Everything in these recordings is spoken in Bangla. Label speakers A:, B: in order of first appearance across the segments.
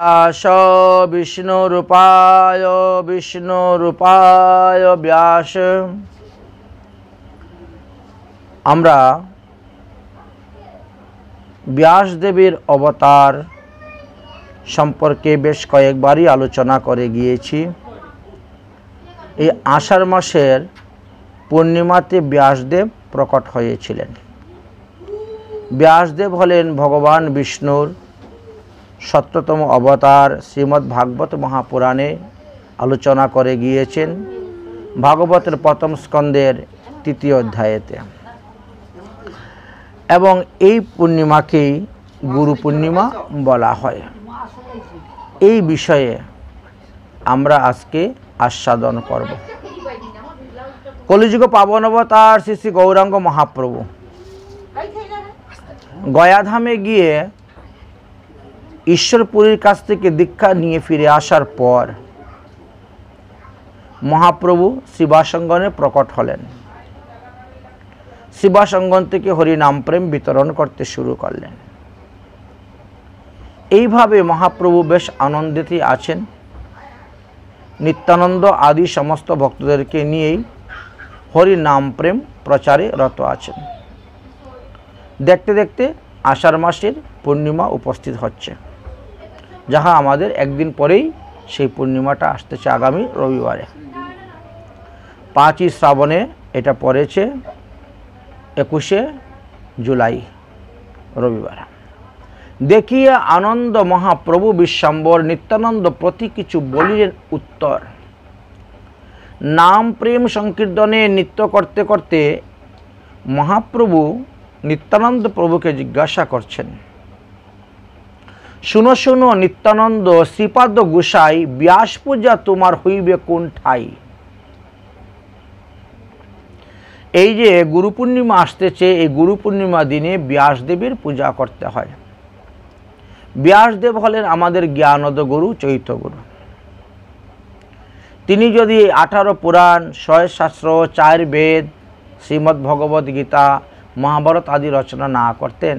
A: ব্যাস বিষ্ণুরূপায় ব্যাস। আমরা ব্যাসদেবের অবতার সম্পর্কে বেশ কয়েকবারই আলোচনা করে গিয়েছি। এই আষাঢ় মাসের পূর্ণিমাতে ব্যাসদেব প্রকট হয়েছিলেন। ব্যাসদেব হলেন ভগবান বিষ্ণুর সত্যতম অবতার। শ্রীমদ্ ভাগবত মহাপুরাণে আলোচনা করে গিয়েছেন ভাগবতের প্রথম স্কন্দের 3য় অধ্যায়েতে। এবং এই পূর্ণিমাকেই গুরু পূর্ণিমা বলা হয়। এই বিষয়ে আমরা আজকে আস্বাদন করব। কলিযুগ পাবন অবতার শ্রী শ্রী গৌরাঙ্গ মহাপ্রভু গয়াধামে গিয়ে ঈশ্বরপুরীর কাছ থেকে দীক্ষা নিয়ে ফিরে আসার পর মহাপ্রভু শিবাসঙ্গনে প্রকট হলেন। শিবাসঙ্গন থেকে হরিনাম প্রেম বিতরণ করতে শুরু করলেন। এইভাবে মহাপ্রভু বেশ আনন্দিত আছেন। নিত্যানন্দ আদি সমস্ত ভক্তদেরকে নিয়েই হরিনাম প্রেম প্রচারে রত আছেন। দেখতে দেখতে আষাঢ় মাসের পূর্ণিমা উপস্থিত হচ্ছে, যাহা আমাদের একদিন পরেই সেই পূর্ণিমাটা আসতেছে, আগামী রবিবারে 5ই শ্রাবণে এটা পড়েছে 21শে জুলাই রবিবার। দেখিয়া আনন্দ মহাপ্রভু বিশ্বম্বর নিত্যানন্দ প্রতি কিছু বলিলেন উত্তর। নাম প্রেম সংকীর্তনে নৃত্য করতে করতে মহাপ্রভু নিত্যানন্দ প্রভুকে জিজ্ঞাসা করছেন, শুনো শুনো নিত্যানন্দ শ্রীপাদ গোসাই, ব্যাস পূজা তোমার হইবে কোন ঠাই? এই যে গুরু পূর্ণিমা আসতেছে, এই গুরু পূর্ণিমা দিনে ব্যাসদেবের পূজা করতে হয়। ব্যাসদেব হলেন আমাদের জ্ঞানদ গুরু, চৈত্য গুরু। তিনি যদি 18 পুরাণ, 6 শাস্ত্র, 4 বেদ, শ্রীমদ্ ভগবদ গীতা, মহাভারত আদি রচনা না করতেন,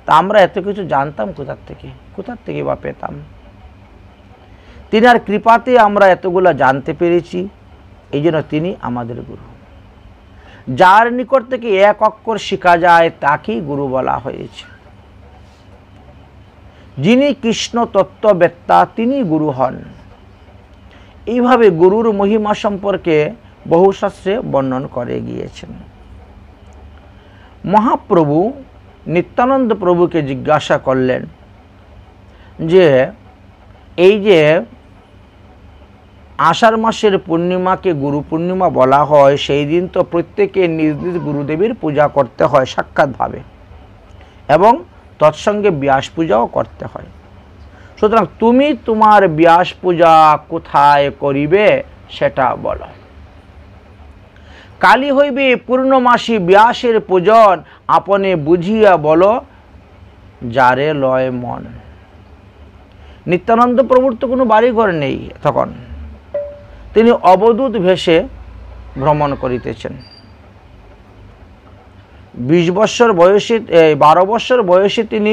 A: তা আমরা এত কিছু জানতাম কোথা থেকে বা পেতাম? তিনার কৃপাতে আমরা এতগুলো জানতে পেরেছি। এই জন্য তিনি আমাদের গুরু। যার নিকট থেকে এক অক্ষর শেখা যায় তাকেই গুরু বলা হয়েছে। যিনি কৃষ্ণ তত্ত্ববেত্তা তিনি গুরু হন। এইভাবে গুরুর মহিমা সম্পর্কে বহু শাস্ত্রে বর্ণন করে গিয়েছেন। মহাপ্রভু নিত্যানন্দ প্রভুকে জিজ্ঞাসা করলেন যে এই যে আষাঢ় মাসের পূর্ণিমাকে গুরু পূর্ণিমা বলা হয়, সেই দিন তো প্রত্যেকে নিজ নিজ গুরুদেবের পূজা করতে হয় সাক্ষাৎভাবে, এবং তৎসঙ্গে ব্যাস পূজাও করতে হয়। সুতরাং তুমি তোমার ব্যাস পূজা কোথায় করিবে সেটা বলো। কালী হইবে পূর্ণমাসী ব্যাসের পূজন, আপনে বুঝিয়া বলো যারে লয় মন। নিত্যানন্দ প্রভুর তো কোনো বাড়িঘর নেই তখন। তিনি অবধূত ভেষে ভ্রমণ করিতেছেন। 12 বৎসর বয়সে তিনি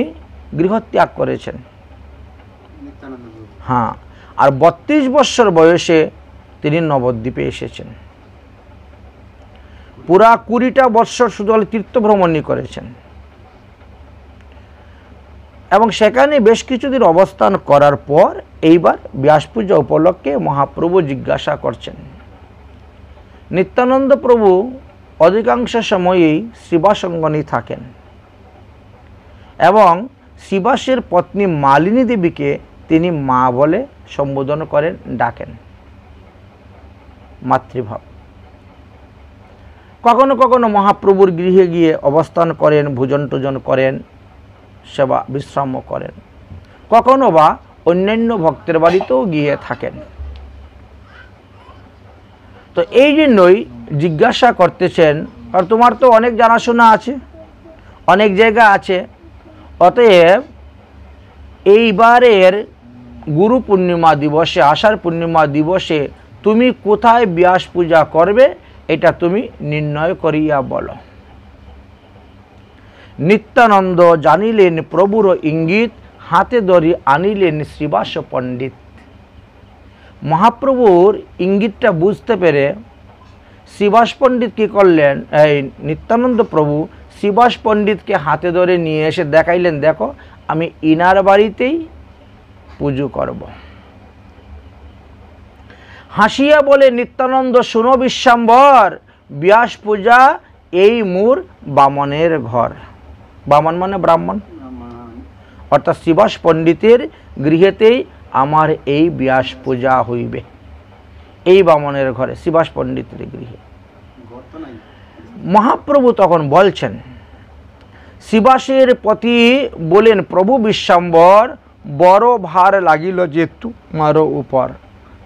A: গৃহত্যাগ করেছেন। হ্যাঁ, আর 32 বৎসর বয়সে তিনি নবদ্বীপে এসেছেন। পুরা 20টা বৎসর শুধু তীর্থ ভ্রমণই করেছেন, এবং সেখানে বেশ কিছুদিন অবস্থান করার পর এইবার ব্যাস পূজা উপলক্ষে মহাপ্রভু জিজ্ঞাসা করছেন। নিত্যানন্দ প্রভু অধিকাংশ সময়েই শিবাসঙ্গনেই থাকেন, এবং শিবাসের পত্নী মালিনী দেবীকে তিনি মা বলে সম্বোধন করেন, ডাকেন, মাতৃভাব। কখনো কখনো মহাপ্রভুর গৃহে গিয়ে অবস্থান করেন, ভোজন টোজন করেন, সেবা বিশ্রাম করেন। কখনো বা অন্যান্য ভক্তের বাড়িতেও গিয়ে থাকেন। তো এই জন্যই জিজ্ঞাসা করতেছেন, আর তোমার তো অনেক জানাশোনা আছে, অনেক জায়গা আছে, অতএব এইবারের গুরু পূর্ণিমা দিবসে, আষাঢ় পূর্ণিমা দিবসে তুমি কোথায় ব্যাস পূজা করবে এটা তুমি নির্ণয় করিয়া বলো। নিত্যানন্দ জানিলেন প্রভুর ইঙ্গিত, হাতে ধরি আনিলেন শ্রীবাস পণ্ডিত। মহাপ্রভুর ইঙ্গিতটা বুঝতে পেরে শ্রীবাস পণ্ডিত কী করলেন, এই নিত্যানন্দ প্রভু শ্রীবাস পণ্ডিতকে হাতে ধরে নিয়ে এসে দেখাইলেন, দেখো আমি ইনার বাড়িতেই পুজো করব। হাসিয়া বলে নিত্যানন্দ, শুনো বিশ্বাম্বর, ব্যাস পূজা এই মোর বামনের ঘর। বামন মানে ব্রাহ্মণ, অর্থাৎ শ্রীবাস পণ্ডিতের গৃহেতেই আমার এই ব্যাস পূজা হইবে। এই বামনের ঘরে, শ্রীবাস পণ্ডিতের গৃহে। মহাপ্রভু তখন বলছেন, শ্রীবাসের পতি বলেন, প্রভু বিশ্বাম্বর, বড় ভার লাগিল যে তোমার উপর,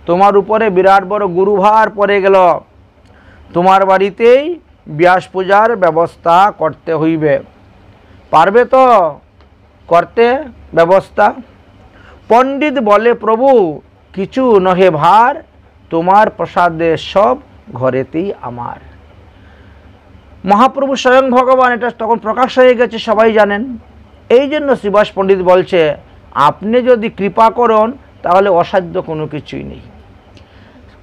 A: তোমার উপরে বিরাট বড় গুরুভার পড়ে গেল, তোমার বাড়িতেই ব্যাস পূজার ব্যবস্থা করতে হইবে। পারবে তো করতে ব্যবস্থা? পণ্ডিত বলে, প্রভু কিছু নহে ভার, তোমার প্রসাদে সব ঘরেতেই আমার। মহাপ্রভু স্বয়ং ভগবান, এটা তখন প্রকাশ হয়ে গেছে, সবাই জানেন। এই জন্য শ্রীবাস পণ্ডিত বলছে, আপনি যদি কৃপা করুন তাহলে অসাধ্য কোনো কিছুই নেই।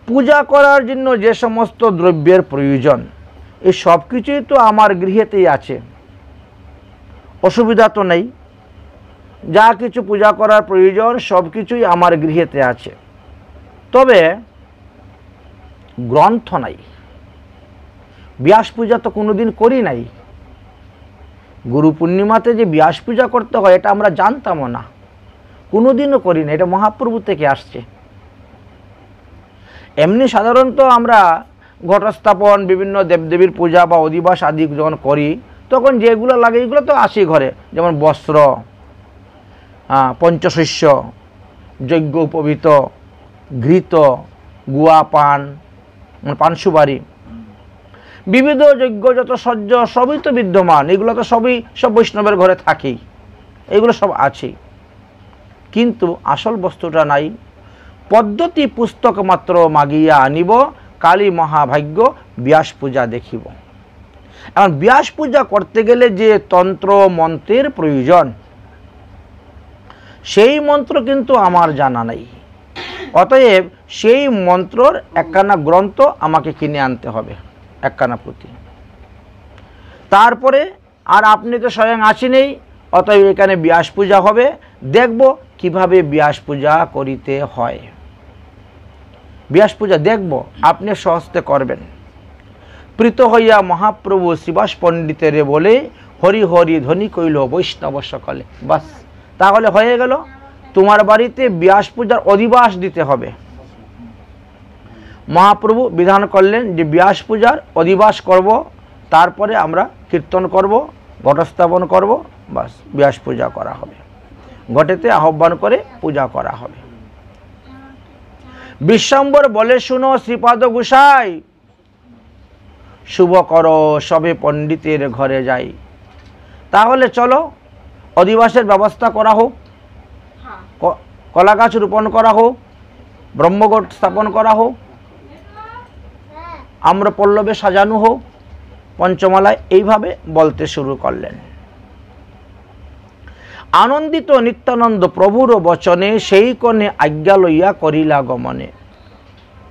A: পূজা করার জন্য যে সমস্ত দ্রব্যের প্রয়োজন, এই সব কিছুই তো আমার গৃহেতেই আছে, অসুবিধা তো নেই। যা কিছু পূজা করার প্রয়োজন সব কিছুই আমার গৃহেতে আছে, তবে গ্রন্থ নাই। ব্যাস পূজা তো কোনোদিন করি নাই। গুরু পূর্ণিমাতে যে ব্যাস পূজা করতে হয় এটা আমরা জানতামও না, কোনোদিনও করি না, এটা মহাপ্রভু থেকে আসছে। এমনি সাধারণত আমরা ঘটস্থাপন, বিভিন্ন দেবদেবীর পূজা বা অধিবাস আদি যখন করি তখন যেগুলো লাগে এগুলো তো আসে ঘরে, যেমন বস্ত্র, পঞ্চশস্য, যজ্ঞ উপবিত, ঘৃত, গুয়া পান, পান সুপারি, বিবিধ যজ্ঞ যত সহ্য সবই তো বিদ্যমান। এগুলো তো সবই সব বৈষ্ণবের ঘরে থাকেই, এগুলো সব আছেই, কিন্তু আসল বস্তুটা নাই। পদ্ধতি পুস্তক মাত্র মাগিয়া আনিব, কালী মহাভাগ্য ব্যাস পূজা দেখিব। এখন ব্যাস পূজা করতে গেলে যে তন্ত্র মন্ত্রের প্রয়োজন, সেই মন্ত্র কিন্তু আমার জানা নাই। অতএব সেই মন্ত্রর একখানা গ্রন্থ আমাকে কিনে আনতে হবে, একখানা পুঁথি। তারপরে আর আপনি তো স্বয়ং আসেনই, অতএব এখানে ব্যাস পূজা হবে, দেখব কিভাবে ব্যাস পূজা করিতে হয়। ব্যাস পূজা দেখব, আপনি সহস্তে করবেন। প্রীত হইয়া মহাপ্রভু শ্রীবাস পণ্ডিতের বলে, হরি হরি ধ্বনি কইল বৈষ্ণব সকলে। বাস, তাহলে হয়ে গেল, তোমার বাড়িতে ব্যাস পূজার অধিবাস দিতে হবে। মহাপ্রভু বিধান করলেন যে ব্যাস পূজার অধিবাস করব, তারপরে আমরা কীর্তন করব, ঘটস্থাপন করব, বাস ব্যাস পূজা করা হবে। ঘটেতে আহ্বান করে পূজা করা হবে। বিশ্বাম্বর বলে, শুনো শ্রীপাদ গোসাই, শুভ করো সবে পণ্ডিতের ঘরে যাই। তাহলে চলো অধিবাসের ব্যবস্থা করা হোক, কলা গাছ রোপণ করা হোক, ব্রহ্মঘট স্থাপন করা হোক, আম্র পল্লবে সাজানো হোক, পঞ্চমালায়, এইভাবে বলতে শুরু করলেন। আনন্দিত নিত্যানন্দ প্রভুর বচনে সেই কনে আজ্ঞা লইয়া করিলা গমনে।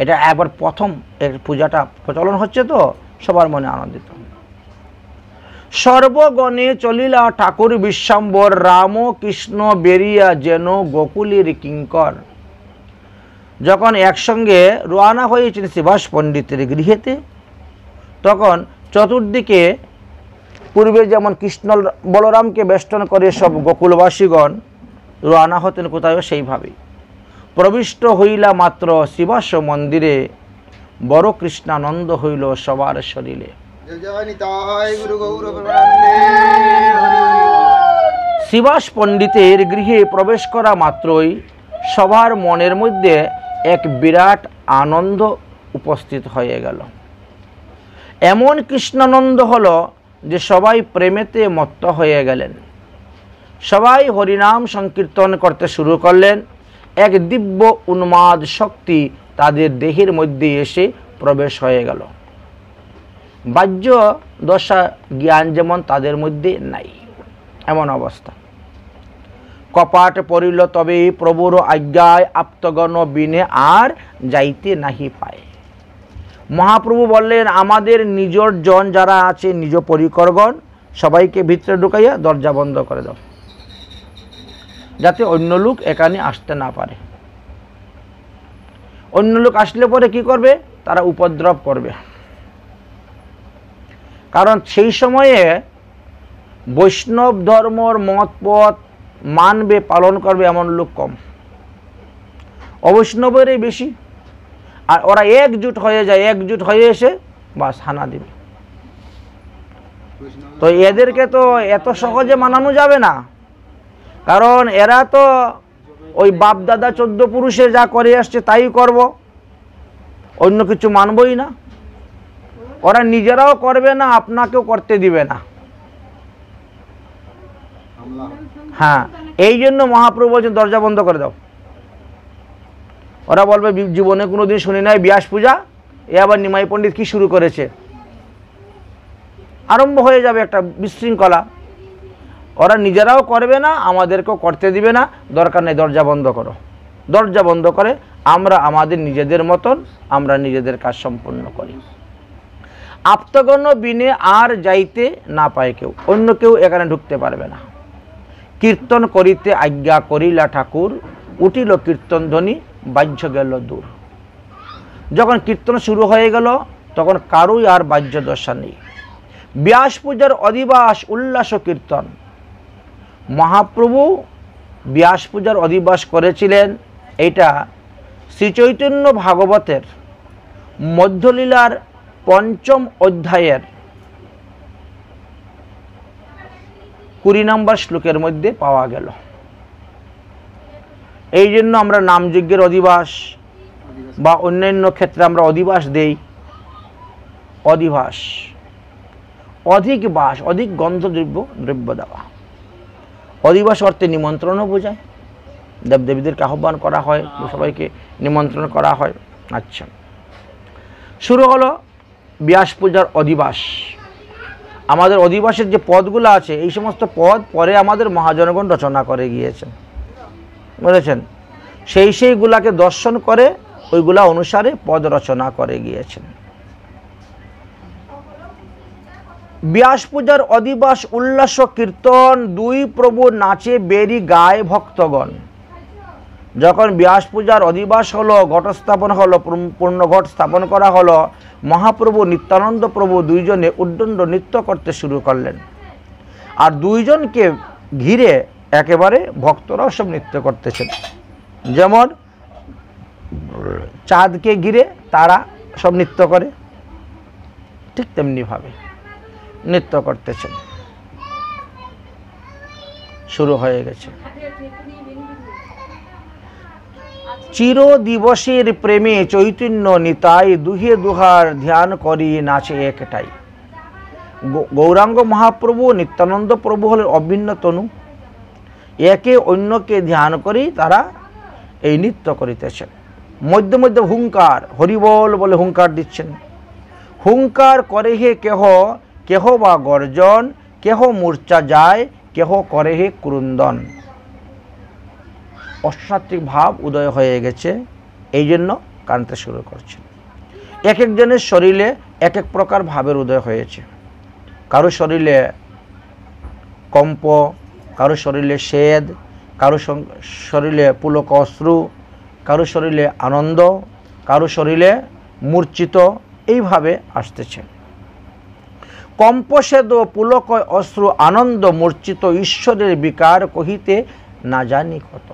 A: এটা একবার প্রথম এর পূজাটা প্রচলন হচ্ছে, তো সবার মনে আনন্দিত। সর্বগণে চলিলা ঠাকুর বিশ্বাম্বর, রাম কৃষ্ণ বেরিয়া যেন গোকুলের কিঙ্কর। যখন একসঙ্গে রওনা হয়েছেন শ্রীবাস পণ্ডিতের গৃহেতে, তখন চতুর্দিকে পূর্বে যেমন কৃষ্ণ বলরামকে বেষ্টন করে সব গোকুলবাসীগণ রওনা হতেন কোথাও, সেইভাবেই প্রবিষ্ট হইলা মাত্র শ্রীবাস মন্দিরে, বড় কৃষ্ণানন্দ হইল সবার শরীরে। শ্রীবাস পণ্ডিতের গৃহে প্রবেশ করা মাত্রই সবার মনের মধ্যে এক বিরাট আনন্দ উপস্থিত হয়ে গেল। এমন কৃষ্ণানন্দ হলো যে সবাই প্রেমেতে মত্ত হয়ে গেলেন। সবাই হরিনাম সংকীর্তন করতে শুরু করলেন। এক দিব্য উন্মাদ শক্তি তাদের দেহের মধ্যে এসে প্রবেশ হয়ে গেল। বাহ্য দশা জ্ঞান যেমন তাদের মধ্যে নাই, এমন অবস্থা। কপাট পড়িল তবে প্রভুর আজ্ঞায় আপ্তগণ বিনে আর যাইতে নাহি পায়। মহাপ্রভু বললেন, আমাদের নিজের জন যারা আছে, নিজ পরিকরগণ, সবাইকে ভিতরে ঢুকাইয়া দরজা বন্ধ করে দাও, যাতে অন্য লোক এখানে আসতে না পারে। অন্য লোক আসলে পরে কি করবে? তারা উপদ্রব করবে। কারণ সেই সময়ে বৈষ্ণব ধর্মর মত পথ মানবে, পালন করবে এমন লোক কম, অবৈষ্ণবেরই বেশি। আর ওরা একজুট হয়ে যায়, একজুট হয়ে এসে বাস হানা দিবে। তো এদেরকে তো এত সহজে মানানো যাবে না, কারণ এরা তো ওই বাপ দাদা 14 পুরুষে যা করে আসছে তাই করব, অন্য কিছু মানবই না। ওরা নিজেরাও করবে না, আপনাকেও করতে দিবে না। হ্যাঁ, এই জন্য মহাপ্রভু বলছেন দরজা বন্ধ করে দাও। ওরা বলবে জীবনে কোনোদিন শুনি নাই ব্যাস পূজা, এ আবার নিমাই পণ্ডিত কি শুরু করেছে, আরম্ভ হয়ে যাবে একটা বিশৃঙ্খলা। ওরা নিজেরাও করবে না, আমাদেরকেও করতে দিবে না, দরকার নেই, দরজা বন্ধ করো। দরজা বন্ধ করে আমরা আমাদের নিজেদের মতন আমরা নিজেদের কাজ সম্পন্ন করি। আপ্তগণ বিনে আর যাইতে না পায় কেউ, অন্য কেউ এখানে ঢুকতে পারবে না। কীর্তন করিতে আজ্ঞা করিলা ঠাকুর, উঠিল কীর্তন ধ্বনি বাহ্য গেল দূর। যখন কীর্তন শুরু হয়ে গেল তখন কারোই আর বাহ্য দশা নেই। ব্যাস পূজার অধিবাস উল্লাস কীর্তন। মহাপ্রভু ব্যাস পূজার অধিবাস করেছিলেন, এটা শ্রীচৈতন্য ভাগবতের মধ্যলীলার 5ম অধ্যায়ের 20 নম্বর শ্লোকের মধ্যে পাওয়া গেল। এই জন্য আমরা নামযজ্ঞের অধিবাস বা অন্যান্য ক্ষেত্রে আমরা অধিবাস দেই। অধিবাস, অধিক বাস, অধিক গন্ধদ্রব্য দেওয়া। অধিবাস অর্থে নিমন্ত্রণও বোঝায়, দেবদেবীদেরকে আহ্বান করা হয়, সবাইকে নিমন্ত্রণ করা হয়। আচ্ছা, শুরু হলো ব্যাস পূজার অধিবাস। আমাদের অধিবাসের যে পদগুলো আছে, এই সমস্ত পদ পরে আমাদের মহাজনগণ রচনা করে গিয়েছেন, বুঝেছেন? সেইগুলাকে দর্শন করে ওইগুলা অনুসারে পদ রচনা করে গিয়েছেন। ব্যাস পূজার অধিবাস উল্লাস কীর্তন, 2 প্রভু নাচে বেরি গায় ভক্তগণ। যখন ব্যাস পূজার অধিবাস হলো, ঘট স্থাপন হলো, পূর্ণ ঘট স্থাপন করা হলো, মহাপ্রভু নিত্যানন্দ প্রভু 2 জনে উদ্দণ্ড নৃত্য করতে শুরু করলেন। আর 2 জনকে ঘিরে একেবারে ভক্তরাও সব নৃত্য করতেছেন। যেমন চাঁদকে ঘিরে তারা সব নৃত্য করে, ঠিক তেমনিভাবে নৃত্য করতেছেন। শুরু হয়ে গেছে। চির দিবসের প্রেমে চৈতন্য নিতাই, দুহে দুহার ধ্যান করি নাচে একটাই। গৌরাঙ্গ মহাপ্রভু নিত্যানন্দ প্রভু হলেন অভিন্ন তনু, একে অন্যকে ধ্যান করি তারা এই নৃত্য করিতেছেন। মধ্যে মধ্যে হুঙ্কার, হরিবল বলে হুঙ্কার দিচ্ছেন। হুঙ্কার করে হে কেহ, কেহ বা গর্জন, কেহ মূর্ছা যায়, কেহ করে হে ক্রুন্দন। অসাত্ত্বিক ভাব উদয় হয়ে গেছে, এই জন্য কানতে শুরু করছেন। এক একজনের শরীরে এক এক প্রকার ভাবের উদয় হয়েছে। কারো শরীরে কম্প, কারো শরীরে সেদ, কারো শরীরে পুলক অশ্রু, কারো শরীরে আনন্দ, কারো শরীরে মূর্ছিত, এইভাবে আসতেছে। কম্পসেদ পুলক অশ্রু আনন্দ মূর্ছিত, ঈশ্বরের বিকার কহিতে না জানি কত।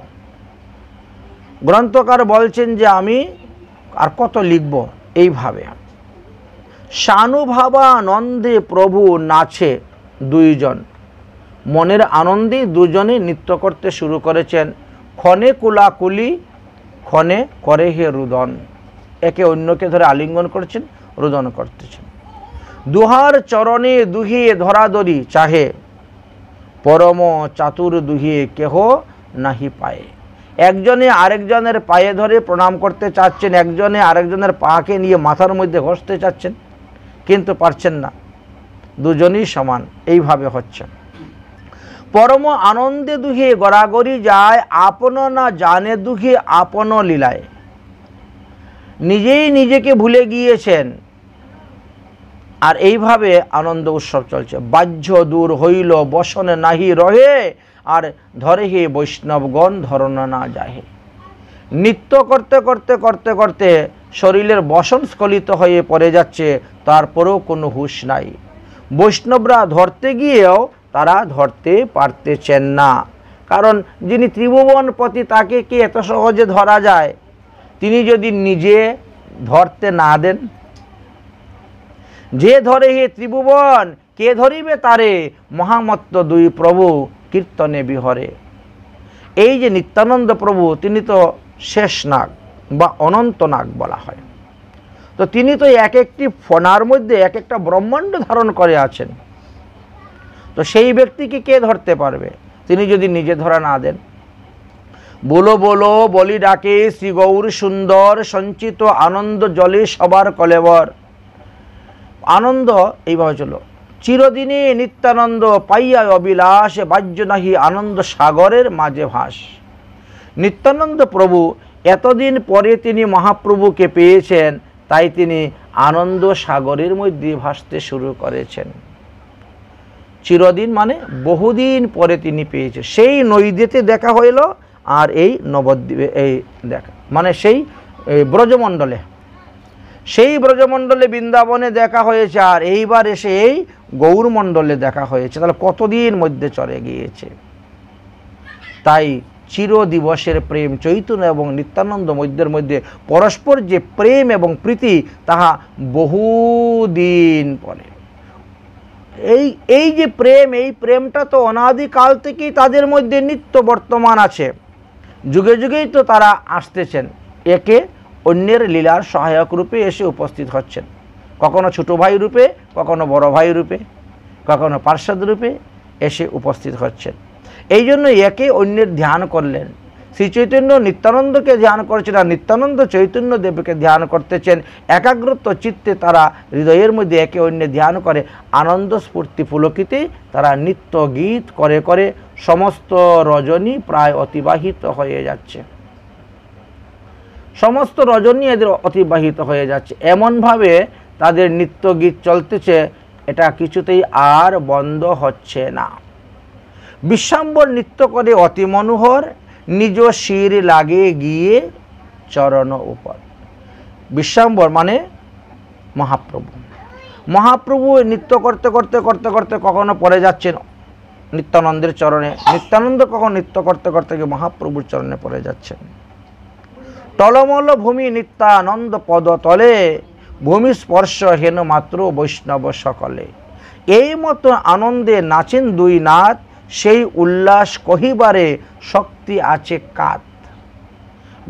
A: গ্রন্থকার বলছেন যে আমি আর কত লিখব। এইভাবে সানুভাবানন্দে প্রভু নাচে 2 জন, মনের আনন্দে 2 জনে নৃত্য করতে শুরু করেছেন। ক্ষণে কুলাকুলি, ক্ষণে করে হে রুদন। একে অন্যকে ধরে আলিঙ্গন করছেন, রুদন করতেছেন। দুহার চরণে দুহিয়ে ধরাধরি চাহে, পরম চাতুর দুহিয়ে কেহ নাহি পায়ে। একজনে আরেকজনের পায়ে ধরে প্রণাম করতে চাচ্ছেন, একজনে আরেকজনের পাকে নিয়ে মাথার মধ্যে ঘষতে চাচ্ছেন, কিন্তু পারছেন না, 2 জনই সমান। এইভাবে হচ্ছে। পরম আনন্দে দুহে গড়াগড়ি যায়, আপন না জানে দুহে আপন লীলায়। নিজেই নিজেকে ভুলে গিয়েছেন, আর এইভাবে আনন্দ উৎসব চলছে। বাহ্য দূর হইল বসনে নাহি রহে, আর ধরে হে বৈষ্ণবগণ ধরনা না যাহে। নৃত্য করতে করতে করতে করতে শরীরের বসন স্খলিত হয়ে পড়ে যাচ্ছে, তারপরেও কোনো হুঁশ নাই। বৈষ্ণবরা ধরতে গিয়েও তারা ধরতে পারতেছেন না, কারণ যিনি ত্রিভুবনপতি তাকে কি এত সহজে ধরা যায়? তিনি যদি নিজে ধরতে না দেন। যে ধরে হে ত্রিভুবন, কে ধরিবে তারে, মহামত্ত দুই প্রভু কীর্তনে বিহরে। এই যে নিত্যানন্দ প্রভু, তিনি তো শেষ নাগ বা অনন্ত নাগ বলা হয়। তো তিনি তো এক একটি ফণার মধ্যে এক একটা ব্রহ্মাণ্ড ধারণ করে আছেন। তো সেই ব্যক্তিকে কে ধরতে পারবে তিনি যদি নিজে ধরা না দেন? বলো বলো বলি ডাকে শ্রী গৌর সুন্দর, সঞ্চিত আনন্দ জলে সবার কলেবর। আনন্দ এইভাবে চলো, চিরদিনে নিত্যানন্দ পাইয়া অবিলাস, বাহ্য নাহি আনন্দ সাগরের মাঝে ভাস। নিত্যানন্দ প্রভু এতদিন পরে তিনি মহাপ্রভুকে পেয়েছেন, তাই তিনি আনন্দ সাগরের মধ্যে ভাসতে শুরু করেছেন। চিরদিন মানে বহুদিন পরে তিনি পেয়েছেন। সেই নৈদেতে দেখা হইল, আর এই নবদ্বীপে এই দেখা মানে সেই ব্রজমণ্ডলে, সেই ব্রজমণ্ডলে বৃন্দাবনে দেখা হয়েছে, আর এইবার এসে এই গৌরমণ্ডলে দেখা হয়েছে। তাহলে কতদিন মধ্যে চলে গিয়েছে। তাই চির দিবসের প্রেম চৈতন্য এবং নিত্যানন্দ মধ্যে পরস্পর যে প্রেম এবং প্রীতি, তাহা বহুদিন পরে। এই যে প্রেম, এই প্রেমটা তো অনাদিকাল থেকেই তাদের মধ্যে নিত্য বর্তমান আছে। যুগে যুগেই তো তারা আসতেছেন, একে অন্যের লীলার সহায়ক রূপে এসে উপস্থিত হচ্ছেন। কখনো ছোট ভাই রূপে, কখনো বড় ভাই রূপে, কখনো পার্ষদ রূপে এসে উপস্থিত হচ্ছেন। এই জন্য একে অন্যের ধ্যান করলেন। শ্রী চৈতন্য নিত্যানন্দকে ধ্যান করছেন, আর নিত্যানন্দ চৈতন্য দেবকে ধ্যান করতেছেন। একাগ্রত চিত্তে তারা হৃদয়ের মধ্যে একে অন্যের ধ্যান করে আনন্দ স্ফূর্তি পুলকিতে তারা নিত্য গীত করে করে সমস্ত রজনী প্রায় অতিবাহিত হয়ে যাচ্ছে। সমস্ত রজনী এদের অতিবাহিত হয়ে যাচ্ছে। এমনভাবে তাদের নিত্য গীত চলতেছে, এটা কিছুতেই আর বন্ধ হচ্ছে না। বিশ্বাম্বর নৃত্য করে অতি মনোহর, নিজ শির লাগে গিয়ে চরণ উপর। বিশ্বাম্বর মানে মহাপ্রভু। মহাপ্রভু নৃত্য করতে করতে করতে করতে কখনো পড়ে যাচ্ছেন নিত্যানন্দের চরণে, নিত্যানন্দ কখন নৃত্য করতে করতে গিয়ে মহাপ্রভুর চরণে পড়ে যাচ্ছেন। টলমল ভূমি নিত্যানন্দ পদ তলে, ভূমি স্পর্শ হেন মাত্র বৈষ্ণব সকলে। এই মতো আনন্দে নাচেন দুই নাথ, সেই উল্লাস কহিবারে শক্তি আছে কাত।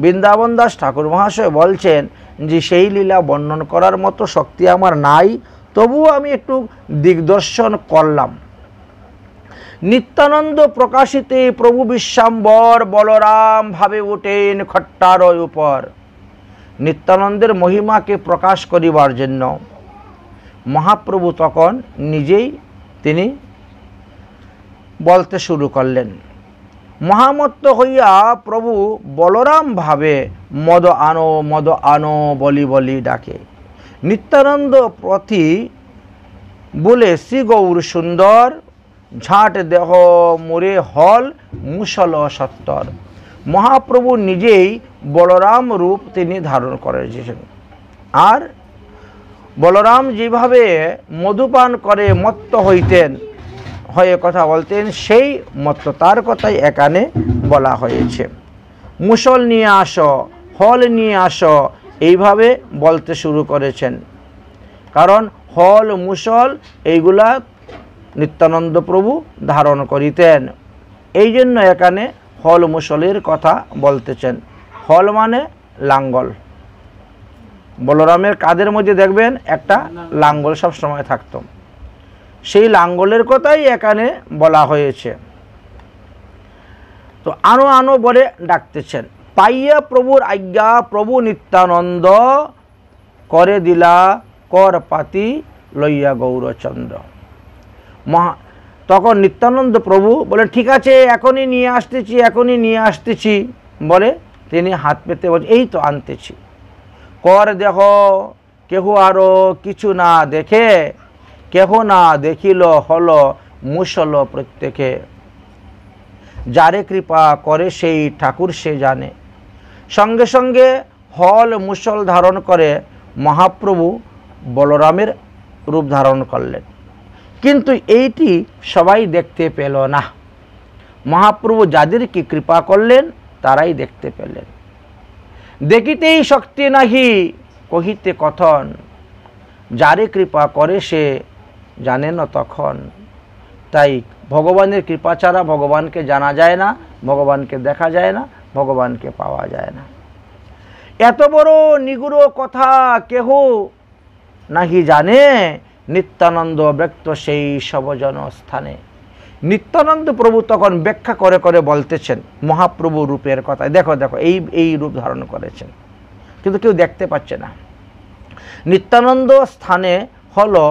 A: বৃন্দাবন দাস ঠাকুর মহাশয় বলছেন যে সেই লীলা বর্ণন করার মতো শক্তি আমার নাই, তবুও আমি একটু দিগদর্শন করলাম। নিত্যানন্দ প্রকাশিতে প্রভু বিশ্বাম্বর, বলরাম ভাবে উঠেন খট্টার উপর। নিত্যানন্দের মহিমাকে প্রকাশ করিবার জন্য মহাপ্রভু তখন নিজেই তিনি বলতে শুরু করলেন। মহামত্ত হইয়া প্রভু বলরাম ভাবে মদ আনো বলি বলি ডাকে। নিত্যানন্দ প্রতি বলে শ্রী গৌর সুন্দর, ঝাঁট দেহ মোরে হল মুসল সত্তর। মহাপ্রভু নিজেই বলরাম রূপ তিনি ধারণ করেছেন। আর বলরাম যেভাবে মধুপান করে মত্ত হইতেন, হয়ে কথা বলতেন, সেই মত্ততার কথাই এখানে বলা হয়েছে। মুসল নিয়ে আসো, হল নিয়ে আসো, এইভাবে বলতে শুরু করেছেন। কারণ হল মুসল এইগুলা নিত্যানন্দ প্রভু ধারণ করিতেন, এই জন্য এখানে হল মুসলের কথা বলতেছেন। হল মানে লাঙ্গল। বলরামের কাঁধের মধ্যে দেখবেন একটা লাঙ্গল সব সময় থাকতো, সেই লাঙ্গলের কথাই এখানে বলা হয়েছে। তো আনো আনো বলে ডাকতেছেন। পাইয়া প্রভুর আজ্ঞা প্রভু নিত্যানন্দ, করে দিলা কর পাতি লইয়া গৌরচন্দ্র। তখন নিত্যানন্দ প্রভু বলে ঠিক আছে এখনই নিয়ে আসতেছি, এখনই নিয়ে আসতেছি বলে তিনি হাত পেতে বলছে এই তো আনতেছি। কর দেখো কেহ আরও কিছু না দেখে, কেহ না দেখিল হলো মুসল প্রত্যেকে, যারে কৃপা করে সেই ঠাকুর সে জানে। সঙ্গে সঙ্গে হল মুসল ধারণ করে মহাপ্রভু বলরামের রূপ ধারণ করলেন। কিন্তু এইটি সবাই দেখতে পেল না। মহাপ্রভু যাদেরকে কৃপা করলেন তারাই দেখতে পেলেন। দেখিতেই শক্তি নাহি কহিতে কথন, যারে কৃপা করে সে জানে না তখন। তাই ভগবানের কৃপা ছাড়া ভগবানকে জানা যায় না, ভগবানকে দেখা যায় না, ভগবানকে পাওয়া যায় না। এত বড় নিগুড় কথা কেহ নাহি জানে, নিত্যানন্দ ব্যক্ত সেই সবজন স্থানে। নিত্যানন্দ প্রভু তখন ব্যাখ্যা করে করে বলতেছেন মহাপ্রভু রূপের কথা। দেখো দেখো এই রূপ ধারণ করেছেন, কিন্তু কেউ দেখতে পাচ্ছে না। নিত্যানন্দ স্থানে হলো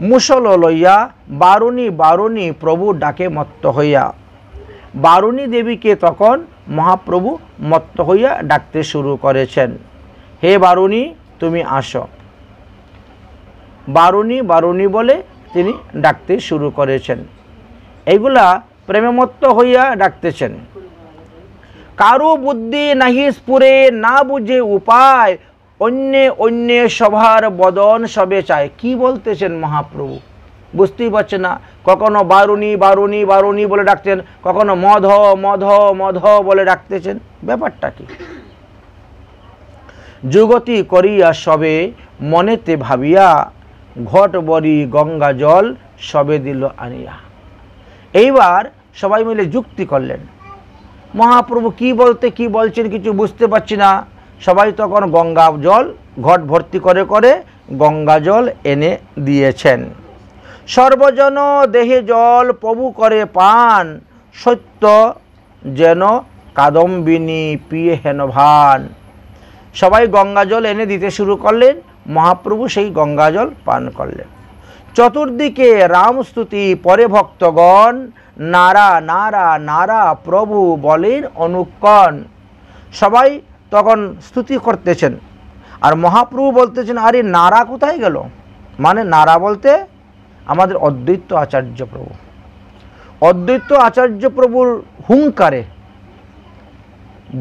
A: মুসল লইয়া বারুণী বারুণী প্রভু ডাকে মত্ত হইয়া। বারুণী দেবীকে তখন মহাপ্রভু মত্ত হইয়া ডাকতে শুরু করেছেন, হে বারুণী তুমি আসো। বারুণী বারুণী বলে তিনি ডাকতে শুরু করেছেন। এইগুলা প্রেমে মত্ত হইয়া ডাকতেছেন। কারো বুদ্ধি নাহি স্ফুরে, না বুঝে উপায়, অন্যে অন্যে সভার বদন সবে চায়। কি বলতেছেন মহাপ্রভু বুঝতেই পারছে না। কখনো বারুণী বারুণী বারুণী বলে ডাকতেন, কখনো মধ মধ মধ বলে ডাকতেছেন। ব্যাপারটা কি? যুগতি করিয়া সবে মনেতে ভাবিয়া, ঘট বরি গঙ্গা জল সবে দিল আনিয়া। এইবার সবাই মিলে যুক্তি করলেন, মহাপ্রভু কি বলতে কি বলছেন কিছু বুঝতে পারছি না। সবাই তখন গঙ্গা জল ঘট ভর্তি করে করে গঙ্গা জল এনে দিয়েছেন। সর্বজন দেহে জল প্রভু করে পান, সত্য যেন কাদম্বিনী পিয়ে হেন ভান। সবাই গঙ্গা জল এনে দিতে শুরু করলেন, মহাপ্রভু সেই গঙ্গা জল পান করলেন। চতুর্দিকে রামস্তুতি পরে ভক্তগণ, নারা নারা নারা প্রভু বলেন অনুক্ষণ। সবাই তখন স্তুতি করতেছেন, আর মহাপ্রভু বলতেছেন আরে নারা কোথায় গেল? মানে নারা বলতে আমাদের অদ্বৈত আচার্য প্রভু। অদ্বৈত আচার্য প্রভুর হুঙ্কারে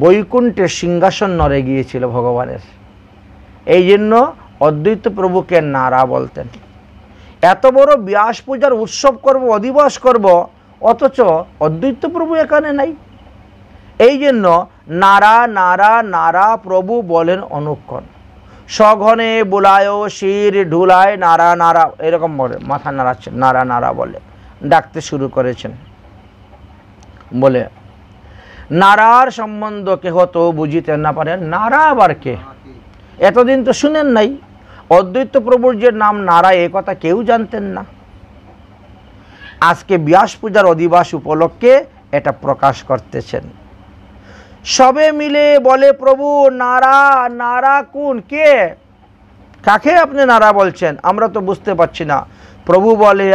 A: বৈকুণ্ঠে সিংহাসন নড়ে গিয়েছিল ভগবানের। এই জন্য অদ্বৈত প্রভুকে নারা বলতেন। এত বড় ব্যাস পূজার উৎসব করব, অধিবাস করব, অথচ অদ্বৈত প্রভু এখানে নাই। এই জন্য নারা নারা নারা প্রভু বলেন অনুক্ষণ। সঘনে বুলায় শির ঢুলায় নারা নারা, এরকম বলে মাথা নাড়াচ্ছেন, নারা নারা বলে ডাকতে শুরু করেছেন। বলে নারার সম্বন্ধ কেহ তো বুঝিতে না পারেন। নারা আবার কে? এতদিন তো শুনেন নাই। অদ্বৈত প্রভুর যে নাম নারা এ কথা কেউ জানতেন না। আজকে ব্যাস পূজার অধিবাস উপলক্ষে এটা প্রকাশ করতেছেন। সবে মিলে বলে প্রভু নারা নারা কোন? কে? কাকে আপনি নারা বলছেন? আমরা তো বুঝতে পারছি না। প্রভু বলে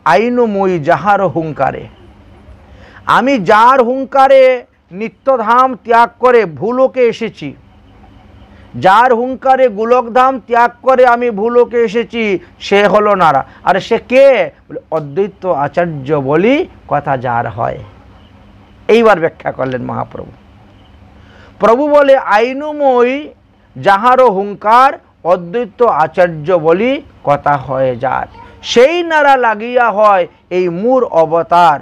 A: আইনুময়ী যাহার হুঙ্কারে। আমি যার হুঙ্কারে নিত্যধাম ত্যাগ করে ভূলোকে এসেছি, যার হুঙ্কারে গোলকধাম ত্যাগ করে আমি ভূলোকে এসেছি, সে হলো নারা। আর সে কে? অদ্বৈত আচার্য বলি কথা যার হয়। এইবার ব্যাখ্যা করলেন মহাপ্রভু। প্রভু বলে আইনুময়ী যাহারও হুঙ্কার, অদ্বৈত আচার্য বলি কথা হয় যার, সেই নারা লাগিয়া হয় এই মূর অবতার।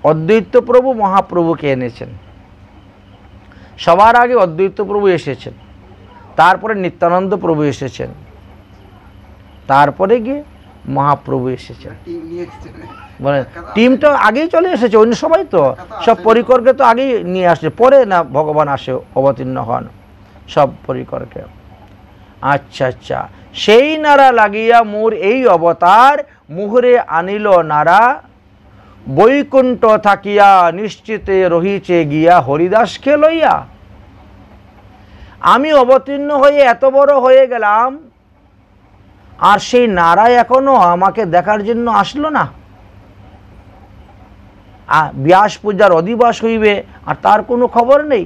A: অদ্বৈত প্রভু মহাপ্রভুকে এনেছেন। সবার আগে অদ্বৈত প্রভু এসেছেন, তারপরে নিত্যানন্দ প্রভু এসেছেন, তারপরে গিয়ে মহাপ্রভু এসেছেন। মানে টিমটা আগেই চলে এসেছে, অন্য সবাই তো সব পরিকরকে তো আগেই নিয়ে আসছে, পরে না ভগবান আসে অবতীর্ণ হন সব পরিকরকে। আচ্ছা আচ্ছা, সেই নারা লাগিয়া মোর এই অবতার, মুহুরে আনিল নারা বৈকুণ্ঠ থাকিয়া, নিশ্চিতে রহিছে গিয়া হরিদাসকে লইয়া। আমি অবতীর্ণ হয়ে এত বড় হয়ে গেলাম, আর সেই নারায় এখনো আমাকে দেখার জন্য আসলো না। ব্যাস পূজার অধিবাস হইবে আর তার কোনো খবর নেই।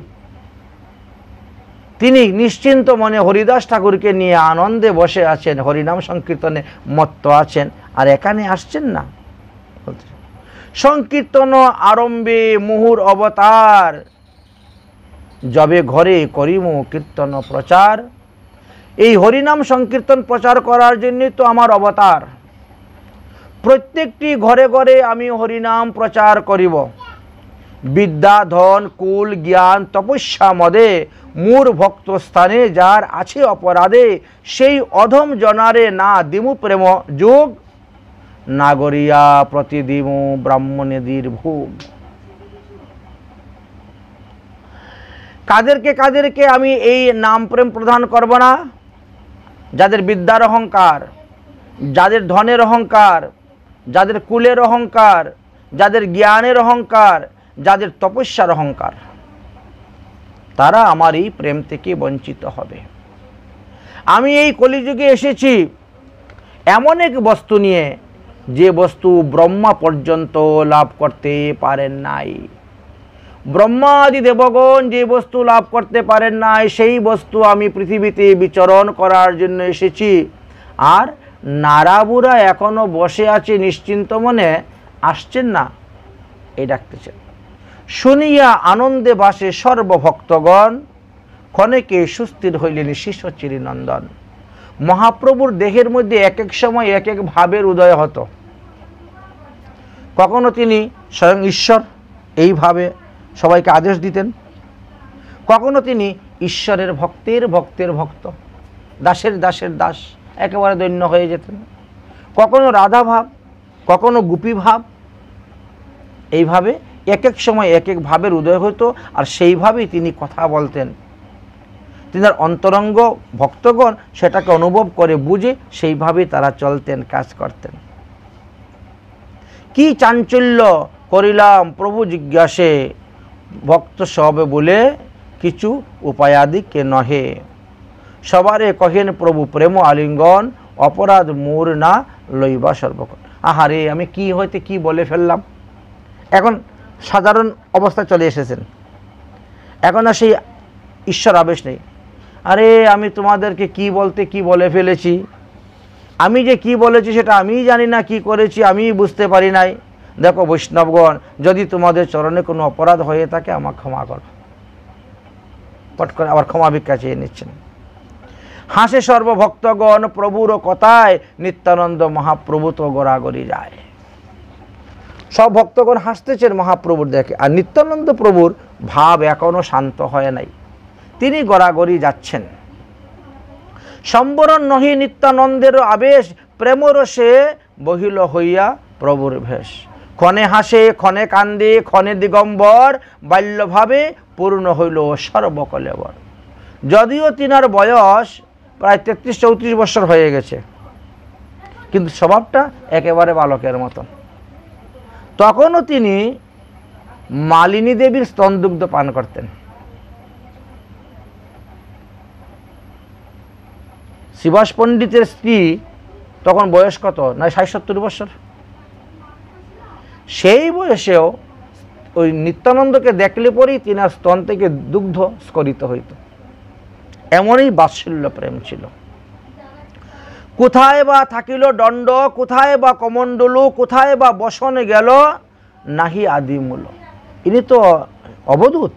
A: তিনি নিশ্চিন্ত মনে হরিদাস ঠাকুরকে নিয়ে আনন্দে বসে আছেন, হরিনাম সংকীর্তনে মত্ত আছেন, আর এখানে আসছেন না। সংকীর্তন আরম্ভে মুহুর অবতার, যবে ঘরে করিম কীর্তন প্রচার। এই হরিনাম সংকীর্তন প্রচার করার জন্যই তো আমার অবতার। প্রত্যেকটি ঘরে ঘরে আমি হরিনাম প্রচার করিব। বিদ্যা ধন কুল জ্ঞান তপস্যা মদে মূর ভক্ত স্থানে যার আছে অপরাধে, সেই অধম জনারে না দিমু প্রেম যোগ, নাগরিয়া প্রতিদিমু ব্রাহ্মণেদির ভোগ। কাদেরকে আমি এই নাম প্রেম প্রদান করব না? যাদের বিদ্যার অহংকার, যাদের ধনের অহংকার, যাদের কুলের অহংকার, যাদের জ্ঞানের অহংকার, যাদের তপস্যার অহংকার, তারা আমার এই প্রেম থেকে বঞ্চিত হবে। আমি এই কলিযুগে এসেছি এমন এক বস্তু নিয়ে যে বস্তু ব্রহ্মা পর্যন্ত লাভ করতে পারেন নাই। ব্রহ্মাদি দেবগণ যে বস্তু লাভ করতে পারেন নাই, সেই বস্তু আমি পৃথিবীতে বিচরণ করার জন্য এসেছি। আর নারাবুরা এখনো বসে আছে নিশ্চিন্ত মনে, আসছেন না, এই ডাকতেছেন। শুনিয়া আনন্দে বাসে সর্বভক্তগণ, ক্ষণেকে সুস্থির হইলেন শিষ্য চিরিনন্দন। মহাপ্রভুর দেহের মধ্যে এক এক সময় এক এক ভাবের উদয় হতো। কখনো তিনি স্বয়ং ঈশ্বর এইভাবে সবাইকে আদেশ দিতেন, কখনো তিনি ঈশ্বরের ভক্তের ভক্ত, দাসের দাসের দাস, একেবারে দৈন্য হয়ে যেতেন। কখনো রাধা ভাব, কখনো গোপী ভাব, এইভাবে এক এক সময় এক এক ভাবের উদয় হতো। আর সেইভাবেই তিনি কথা বলতেন। তিনার অন্তরঙ্গ ভক্তগণ সেটাকে অনুভব করে বুঝে সেইভাবেই তারা চলতেন, কাজ করতেন। কি চাঞ্চল্য করিলাম প্রভু জিজ্ঞাসে, ভক্ত সবে বলে কিছু উপায়াদিকে নহে। সবারে কহেন প্রভু প্রেম আলিঙ্গন, অপরাধ মোর না লইবা সর্বক্ষণ। আহারে, আমি কি হইতে কি বলে ফেললাম। এখন সাধারণ অবস্থা চলে এসেছেন, এখন আর সেই ঈশ্বর আবেশ নেই। আরে, আমি তোমাদেরকে কি বলতে কি বলে ফেলেছি, আমি যে কি বলেছি সেটা আমিই জানি না, কি করেছি আমিই বুঝতে পারি নাই। দেখো বৈষ্ণবগণ, যদি তোমাদের চরণে কোনো অপরাধ হয়ে থাকে আমাকে ক্ষমা করো। পট করে আবার ক্ষমা ভিক্ষা চেয়ে নিচ্ছেন। হাসে সর্বভক্তগণ প্রভুর কথায়, নিত্যানন্দ মহাপ্রভু তো গড়াগড়ি যায়। সব ভক্তগণ হাসতেছেন মহাপ্রভুর দেখে, আর নিত্যানন্দ প্রভুর ভাব এখনো শান্ত হয় নাই, তিনি গড়াগড়ি যাচ্ছেন। সম্বরণ নহি নিত্যানন্দের আবেশ, প্রেমরসে বহিল হইয়া প্রভুর ভেষ। ক্ষণে হাসে ক্ষণে কান্দে ক্ষণে দিগম্বর, বাল্যভাবে পূর্ণ হইল সর্বকলেবর। যদিও তিনার বয়স প্রায় 33-34 বছর হয়ে গেছে, কিন্তু স্বভাবটা একেবারে বালকের মতন। তখনও তিনি মালিনী দেবীর স্তনদুগ্ধ পান করতেন। শিবাস পণ্ডিতের স্ত্রী তখন বয়স কত, না 60-70 বছর। সেই বয়সেও ওই নিত্যানন্দকে দেখলে পরেই তিনার স্তন থেকে দুগ্ধ স্খলিত হইত। এমনই বাৎসল্য প্রেম ছিল। কোথায় বা থাকিল দণ্ড, কোথায় বা কমণ্ডলু, কোথায় বা বসনে গেল নাহি আদিমূল। ইনি তো অবধূত,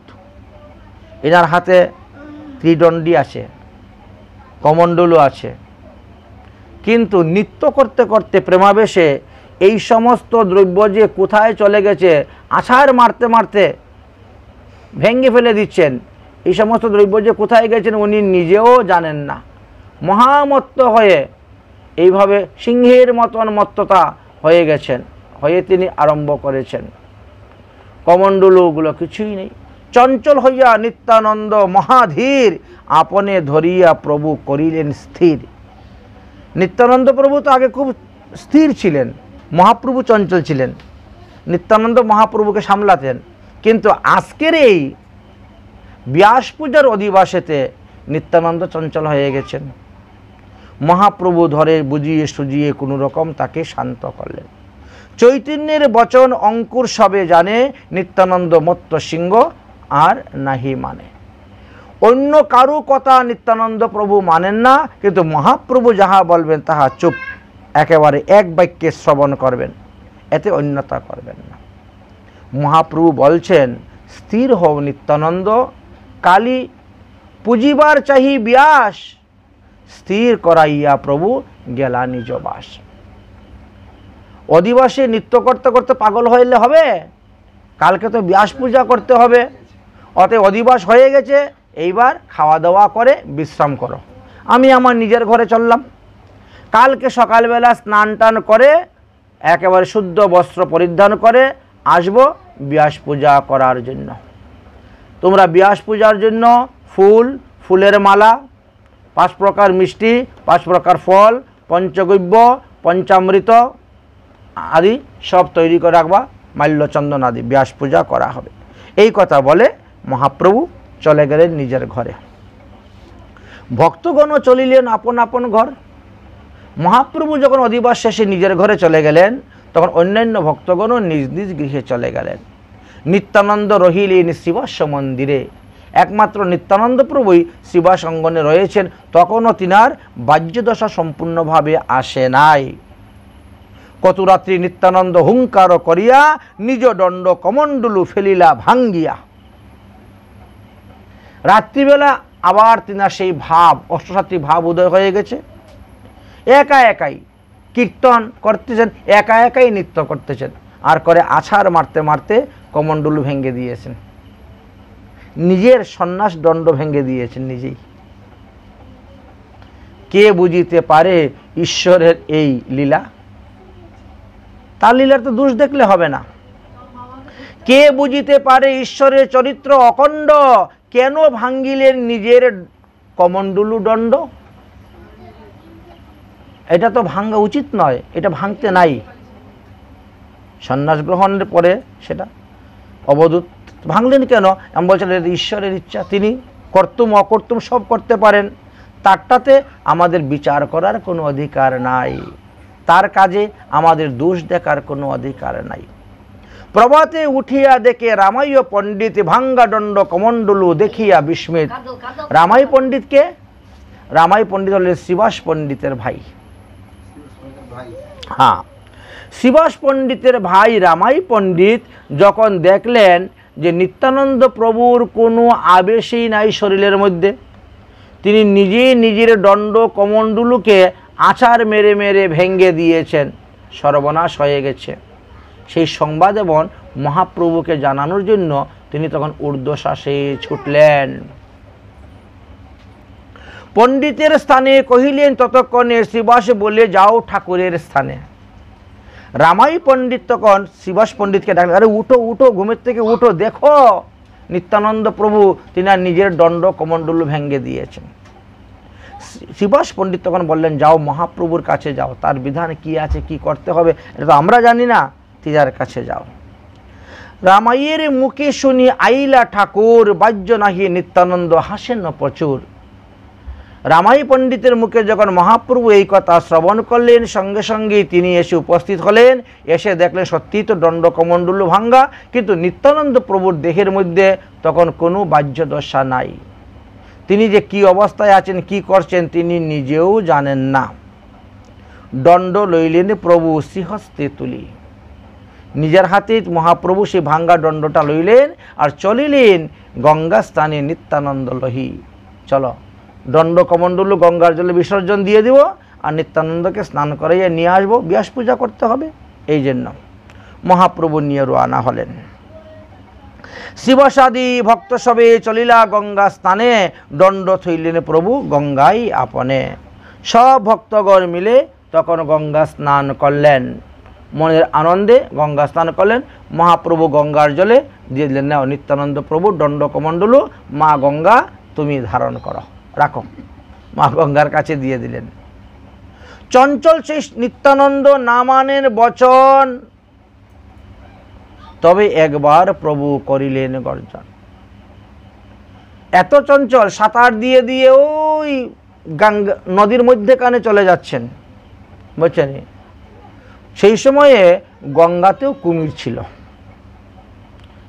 A: এনার হাতে ত্রিদণ্ডী আছে, কমণ্ডলু আছে, কিন্তু নৃত্য করতে করতে প্রেমাবেশে এই সমস্ত দ্রব্য যে কোথায় চলে গেছে, আছাড় মারতে মারতে ভেঙে ফেলে দিচ্ছেন। এই সমস্ত দ্রব্য যে কোথায় গেছেন উনি নিজেও জানেন না। মহামত্ত হয়ে এইভাবে সিংহের মতন মত্ততা হয়ে গেছেন, হয়ে তিনি আরম্ভ করেছেন। কমণ্ডলুগুলো কিছুই নেই। চঞ্চল হইয়া নিত্যানন্দ মহাধীর, আপনে ধরিয়া প্রভু করিলেন স্থির। নিত্যানন্দ প্রভু তো আগে খুব স্থির ছিলেন, মহাপ্রভু চঞ্চল ছিলেন। নিত্যানন্দ মহাপ্রভুকে সামলাতেন, কিন্তু আজকের এই ব্যাস পূজার অধিবাসেতে নিত্যানন্দ চঞ্চল হয়ে গেছেন। মহাপ্রভু ধরে বুঝিয়ে সুজিয়ে কোনো রকম তাকে শান্ত করলেন। চৈতন্যের বচন অঙ্কুর সবে জানে, নিত্যানন্দ মত্ত সিংহ আর নাহি মানে। অন্য কারু কথা নিত্যানন্দ প্রভু মানেন না, কিন্তু মহাপ্রভু যাহা বলবেন তাহা চুপ, একেবারে এক বাক্যে শ্রবণ করবেন, এতে অন্যতা করবেন না। মহাপ্রভু বলছেন, স্থির হও নিত্যানন্দ, কালী পুজিবার চাহি ব্যাস, স্থির করাইয়া প্রভু গেলা নিজ বাস। অধিবাসে নৃত্য করতে করতে পাগল হইলে হবে? কালকে তো ব্যাস পূজা করতে হবে। অতএব অধিবাস হয়ে গেছে, এইবার খাওয়া দাওয়া করে বিশ্রাম করো। আমি আমার নিজের ঘরে চললাম। কালকে সকালবেলা স্নান টান করে একেবারে শুদ্ধ বস্ত্র পরিধান করে আসব ব্যাস পূজা করার জন্য। তোমরা ব্যাস পূজার জন্য ফুল, ফুলের মালা, 5 প্রকার মিষ্টি, 5 প্রকার ফল, পঞ্চগব্য, পঞ্চামৃত আদি সব তৈরি করে রাখবা, মাল্যচন্দন আদি, ব্যাস পূজা করা হবে। এই কথা বলে মহাপ্রভু চলে গেলেন নিজের ঘরে। ভক্তগণও চলিলেন আপন আপন ঘর। মহাপ্রভু যখন অধিবাস শেষে নিজের ঘরে চলে গেলেন, তখন অন্যান্য ভক্তগণও নিজ নিজ গৃহে চলে গেলেন। নিত্যানন্দ রহিলেন শিবাস মন্দিরে। একমাত্র নিত্যানন্দ প্রভুই শিবাস অঙ্গনে রয়েছেন। তখনও তিনার বাহ্যদশা সম্পূর্ণভাবে আসে নাই। কত রাত্রি নিত্যানন্দ হুঙ্কার করিয়া নিজ দণ্ড কমণ্ডলু ফেলিলা ভাঙ্গিয়া। রাত্রিবেলা আবার তিনার সেই ভাব, অষ্টসাত্ত্বিক ভাব উদয় হয়ে গেছে। একা একাই কীর্তন করতেছেন, একা একাই নৃত্য করতেছেন, আর করে আছাড় মারতে মারতে কমণ্ডলু ভেঙে দিয়েছেন, নিজের সন্ন্যাস দণ্ড ভেঙে দিয়েছেন নিজেই। কে বুঝিতে পারে ঈশ্বরের এই লীলা? তার লীলার তো দোষ দেখলে হবে না। কে বুঝিতে পারে ঈশ্বরের চরিত্র অখণ্ড? কেন ভাঙ্গিলেন নিজের কমণ্ডলু দণ্ড? এটা তো ভাঙ্গা উচিত নয়, এটা ভাঙতে নাই। সন্ন্যাস গ্রহণের পরে সেটা অবধূত ভাঙলেন কেন? আমি বলছেন এটা ঈশ্বরের ইচ্ছা, তিনি কর্তুম অকর্তুম সব করতে পারেন, তারটাতে আমাদের বিচার করার কোনো অধিকার নাই, তার কাজে আমাদের দোষ দেখার কোনো অধিকার নাই। প্রভাতে উঠিয়া দেখে রামাইয় পণ্ডিত ভাঙ্গা দণ্ড কমণ্ডলু দেখিয়া বিস্মিত। রামাই পণ্ডিতকে? রামাই পণ্ডিত হলেন শিবাস পণ্ডিতের ভাই। হ্যাঁ, শিবাস পণ্ডিতের ভাই রামাই পণ্ডিত যখন দেখলেন যে নিত্যানন্দ প্রভুর কোনো আবেশই নাই শরীরের মধ্যে, তিনি নিজেই নিজের দণ্ড কমণ্ডলুকে আছাড় মেরে মেরে ভেঙে দিয়েছেন, সর্বনাশ হয়ে গেছে। সেই সংবাদ এবং মহাপ্রভুকে জানানোর জন্য তিনি তখন ঊর্ধ্বশ্বাসে ছুটলেন। পণ্ডিতের স্থানে কহিলেন ততক্ষণে শিবাস বলে যাও ঠাকুরের স্থানে। রামাই পণ্ডিত তখন শিবাস পণ্ডিতকে ডাকলেন, আরে উঠো উঠো, ঘুমের থেকে উঠো, দেখো নিত্যানন্দ প্রভু তিনার নিজের দণ্ড কমণ্ডলু ভেঙে দিয়েছেন। শিবাস পণ্ডিত তখন বললেন, যাও মহাপ্রভুর কাছে যাও, তার বিধান কি আছে, কি করতে হবে এটা তো আমরা জানি না, তিনার কাছে যাও। রামাইয়ের মুখে শুনি আইলা ঠাকুর, বাহ্য নাহি নিত্যানন্দ হাসেন প্রচুর। রামাই পণ্ডিতের মুখে যখন মহাপ্রভু এই কথা শ্রবণ করলেন, সঙ্গে সঙ্গে তিনি এসে উপস্থিত হলেন। এসে দেখলেন সত্যি তো দণ্ড কমণ্ডলু ভাঙ্গা, কিন্তু নিত্যানন্দ প্রভুর দেহের মধ্যে তখন কোনো বাহ্য দশা নাই। তিনি যে কি অবস্থায় আছেন, কি করছেন তিনি নিজেও জানেন না। দণ্ড লইলেন প্রভু শ্রীহস্তে তুলি। নিজের হাতে মহাপ্রভু সেই ভাঙ্গা দণ্ডটা লইলেন আর চলিলেন গঙ্গা স্থানে নিত্যানন্দ লহি। চলো দণ্ড কমণ্ডলু গঙ্গার জলে বিসর্জন দিয়ে দিব, আর নিত্যানন্দকে স্নান করাইয়া নিয়ে আসবো, ব্যাস পূজা করতে হবে। এই জন্য মহাপ্রভু নিয়ে রওনা হলেন। শিবসাদি ভক্ত সবে চলিলা গঙ্গা স্থানে, দণ্ড থইলেন প্রভু গঙ্গাই আপনে। সব ভক্তগণ মিলে তখন গঙ্গা স্নান করলেন, মনের আনন্দে গঙ্গা স্নান করলেন। মহাপ্রভু গঙ্গার জলে দিয়ে দিলেন, নাও নিত্যানন্দ প্রভু দণ্ড কমণ্ডলু, মা গঙ্গা তুমি ধারণ করো, রাখো। মা গঙ্গার কাছে দিয়ে দিলেন। চঞ্চল সেই নিত্যানন্দ না মানেন বচন, তবে একবার প্রভু করিলেন গর্জন। এত চঞ্চল, সাঁতার দিয়ে দিয়ে ওই গঙ্গা নদীর মধ্যেখানে চলে যাচ্ছেন, বুঝছেন? সেই সময়ে গঙ্গাতেও কুমির ছিল,